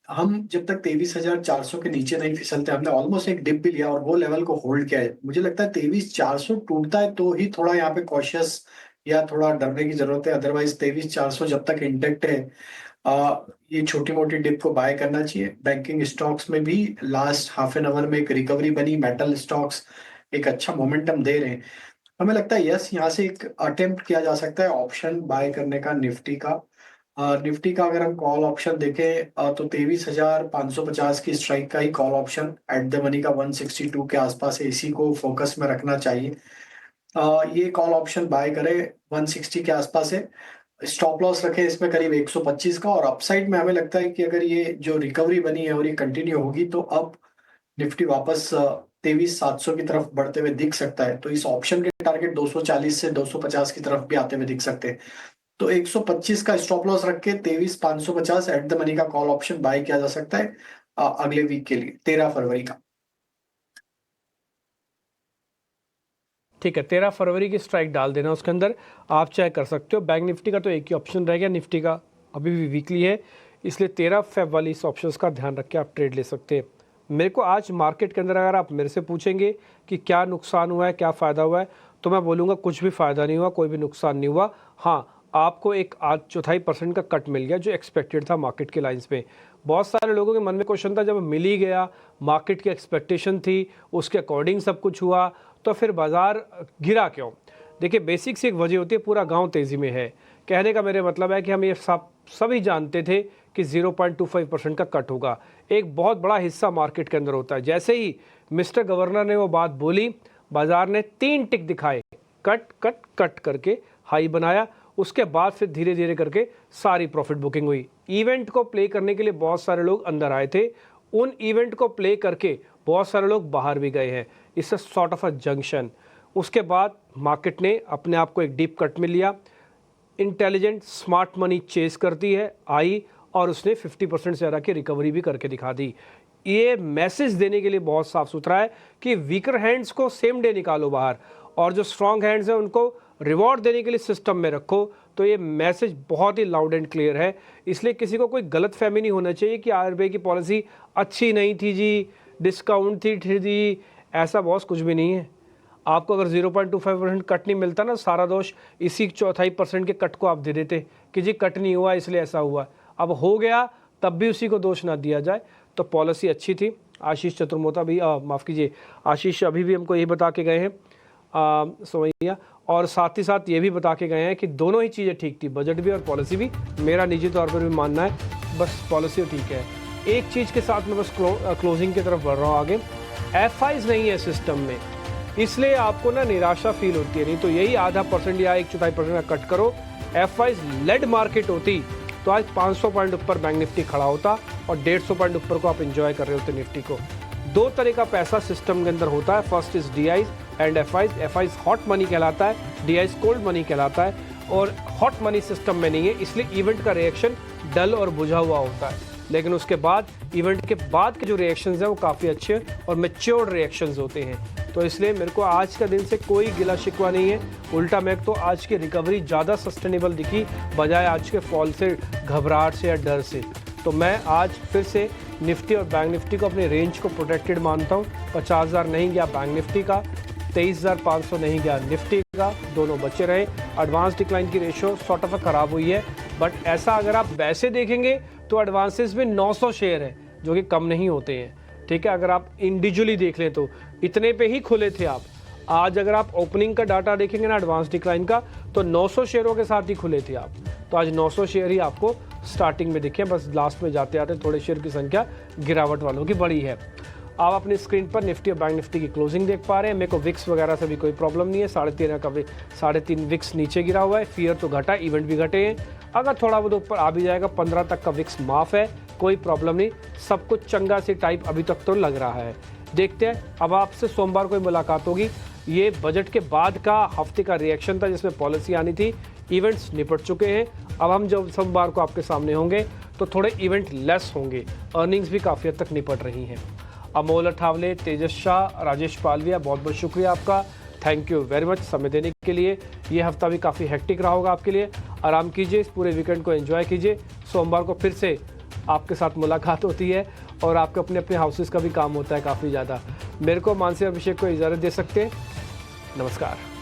हम जब तक 23,400 के नीचे नहीं फिसलते, हमने ऑलमोस्ट एक डिप भी लिया और वो लेवल को होल्ड किया है। मुझे लगता है 23,400 टूटता है तो ही थोड़ा यहाँ पे कॉशियस या थोड़ा डरने की जरूरत है। अदरवाइज 23,400 जब तक इंटेक्ट है, ये छोटी मोटी डिप को बाय करना चाहिए। बैंकिंग स्टॉक्स में भी लास्ट हाफ एन आवर में एक रिकवरी बनी, मेटल स्टॉक्स एक अच्छा मोमेंटम दे रहे हैं। हमें लगता है यस, यहाँ से एक अटेम्प्ट किया जा सकता है ऑप्शन बाय करने का निफ्टी का। निफ्टी का अगर हम कॉल ऑप्शन देखें तो 23,550 की स्ट्राइक का ही call option at the money का 162 के आसपास है, इसी को फोकस में रखना चाहिए। ये कॉल ऑप्शन बाय करें 160 के आसपास है, स्टॉप लॉस रखें इसमें करीब 125 का। और अपसाइड में हमें लगता है कि अगर ये जो रिकवरी बनी है और ये कंटिन्यू होगी तो अब निफ्टी वापस 23,700 की तरफ बढ़ते हुए दिख सकता है। तो इस ऑप्शन के टारगेट 240 से 250 की तरफ भी आते हुए दिख सकते हैं। तो 125 का स्टॉप लॉस रख के 23,550 एट द मनी का कॉल ऑप्शन बाय किया जा सकता है अगले वीक के लिए, 13 फरवरी का। ठीक है, 13 फरवरी की स्ट्राइक डाल देना, उसके अंदर आप चेक कर सकते हो। बैंक निफ्टी का तो एक ही ऑप्शन रह गया, निफ्टी का अभी भी वीकली है, इसलिए 13 फेब वाली इस ऑप्शंस का ध्यान रख के आप ट्रेड ले सकते हैं। मेरे को आज मार्केट के अंदर अगर आप मेरे से पूछेंगे कि क्या नुकसान हुआ है, क्या फ़ायदा हुआ है, तो मैं बोलूँगा कुछ भी फ़ायदा नहीं हुआ, कोई भी नुकसान नहीं हुआ। हाँ, आपको एक आज 0.25% का कट मिल गया जो एक्सपेक्टेड था मार्केट के लाइंस में। बहुत सारे लोगों के मन में क्वेश्चन था, जब मिल ही गया, मार्केट की एक्सपेक्टेशन थी, उसके अकॉर्डिंग सब कुछ हुआ, तो फिर बाजार गिरा क्यों? देखिए, बेसिक से एक वजह होती है, पूरा गांव तेज़ी में है। कहने का मेरे मतलब है कि हम ये सभी जानते थे कि 0.25% का कट होगा। एक बहुत बड़ा हिस्सा मार्केट के अंदर होता है। जैसे ही मिस्टर गवर्नर ने वो बात बोली, बाजार ने 3 टिक दिखाए, कट कट कट करके हाई बनाया। उसके बाद फिर धीरे धीरे करके सारी प्रॉफिट बुकिंग हुई। इवेंट को प्ले करने के लिए बहुत सारे लोग अंदर आए थे, उन इवेंट को प्ले करके बहुत सारे लोग बाहर भी गए हैं। इससे सॉर्ट ऑफ अ जंक्शन। उसके बाद मार्केट ने अपने आप को एक डीप कट में लिया। इंटेलिजेंट स्मार्ट मनी चेस करती है, आई और उसने 50% से ज़्यादा की रिकवरी भी करके दिखा दी। ये मैसेज देने के लिए बहुत साफ सुथरा है कि वीकर हैंड्स को सेम डे निकालो बाहर, और जो स्ट्रॉन्ग हैंड्स हैं उनको रिवॉर्ड देने के लिए सिस्टम में रखो। तो ये मैसेज बहुत ही लाउड एंड क्लियर है। इसलिए किसी को कोई गलत फहमी नहीं होना चाहिए कि आरबीआई की पॉलिसी अच्छी नहीं थी जी, डिस्काउंट थी जी, ऐसा बॉस कुछ भी नहीं है। आपको अगर 0.25% कट नहीं मिलता ना, सारा दोष इसी 0.25% के कट को आप दे देते कि जी कट नहीं हुआ इसलिए ऐसा हुआ। अब हो गया तब भी उसी को दोष ना दिया जाए। तो पॉलिसी अच्छी थी। आशीष चतुर्मोता भी माफ़ कीजिए, आशीष अभी भी हमको यही बता के गए हैं सोमैया, और साथ ही साथ ये भी बता के गए हैं कि दोनों ही चीज़ें ठीक थी, बजट भी और पॉलिसी भी। मेरा निजी तौर पर भी मानना है बस पॉलिसी ठीक है। एक चीज़ के साथ मैं बस क्लोजिंग की तरफ बढ़ रहा हूँ आगे। एफआईज नहीं है सिस्टम में, इसलिए आपको ना निराशा फील होती है। नहीं तो यही आधा % या 1/4% का कट करो। एफआईज लेड मार्केट होती तो आज 500 पॉइंट ऊपर बैंक निफ्टी खड़ा होता और 150 पॉइंट ऊपर को आप एंजॉय कर रहे होते निफ्टी को। 2 तरह का पैसा सिस्टम के अंदर होता है, first is DIs and FIIs. FIIs hot money कहलाता है, डीआईज कोल्ड मनी कहलाता है, और हॉट मनी सिस्टम में नहीं है, इसलिए इवेंट का रिएक्शन डल और बुझा हुआ होता है। लेकिन उसके बाद इवेंट के बाद के जो रिएक्शंस हैं वो काफ़ी अच्छे और मैच्योर्ड रिएक्शंस होते हैं। तो इसलिए मेरे को आज का दिन से कोई गिला शिकवा नहीं है। उल्टा मेरे तो आज की रिकवरी ज़्यादा सस्टेनेबल दिखी बजाय आज के फॉल से, घबराहट से या डर से। तो मैं आज फिर से निफ्टी और बैंक निफ्टी को अपने रेंज को प्रोटेक्टेड मानता हूँ। 50,000 नहीं गया बैंक निफ्टी का, 23,500 नहीं गया निफ्टी का, दोनों बचे रहे। एडवांस डिक्लाइन की रेशो सॉर्ट ऑफ खराब हुई है, बट ऐसा अगर आप वैसे देखेंगे तो एडवांसेस में 900 शेयर है जो कि कम नहीं होते हैं। ठीक है, अगर आप इंडिविजुअली देख लें तो इतने पे ही खुले थे आप। आज अगर आप ओपनिंग का डाटा देखेंगे ना एडवांस डिक्लाइन का, तो 900 शेयरों के साथ ही खुले थे आप। तो आज 900 शेयर ही आपको स्टार्टिंग में दिखे, बस लास्ट में जाते आते थोड़े शेयर की संख्या गिरावट वालों की बड़ी है। आप अपनी स्क्रीन पर निफ्टी और बैंक निफ्टी की क्लोजिंग देख पा रहे हैं। मेरे को विक्स वगैरह से भी कोई प्रॉब्लम नहीं है। 3.5 विक्स नीचे गिरा हुआ है। फियर तो घटा, इवेंट भी घटे हैं। अगर थोड़ा बहुत ऊपर आ भी जाएगा, 15 तक का विक्स माफ है, कोई प्रॉब्लम नहीं। सब कुछ चंगा सी टाइप अभी तक तो लग रहा है। देखते हैं, अब आपसे सोमवार को मुलाकात होगी। ये बजट के बाद का हफ्ते का रिएक्शन था जिसमें पॉलिसी आनी थी। इवेंट्स निपट चुके हैं। अब हम जब सोमवार को आपके सामने होंगे तो थोड़े इवेंट लेस होंगे। अर्निंग्स भी काफ़ी हद तक निपट रही हैं। अमोल अठावले, तेजस शाह, राजेश पालविया, बहुत बहुत शुक्रिया आपका। थैंक यू वेरी मच समय देने के लिए। ये हफ्ता भी काफ़ी हेक्टिक रहा होगा आपके लिए। आराम कीजिए, इस पूरे वीकेंड को एंजॉय कीजिए। सोमवार को फिर से आपके साथ मुलाकात होती है और आपके अपने अपने हाउसेस का भी काम होता है काफ़ी ज़्यादा। मेरे को मानसी अभिषेक को इजाज़त दे सकते हैं। नमस्कार।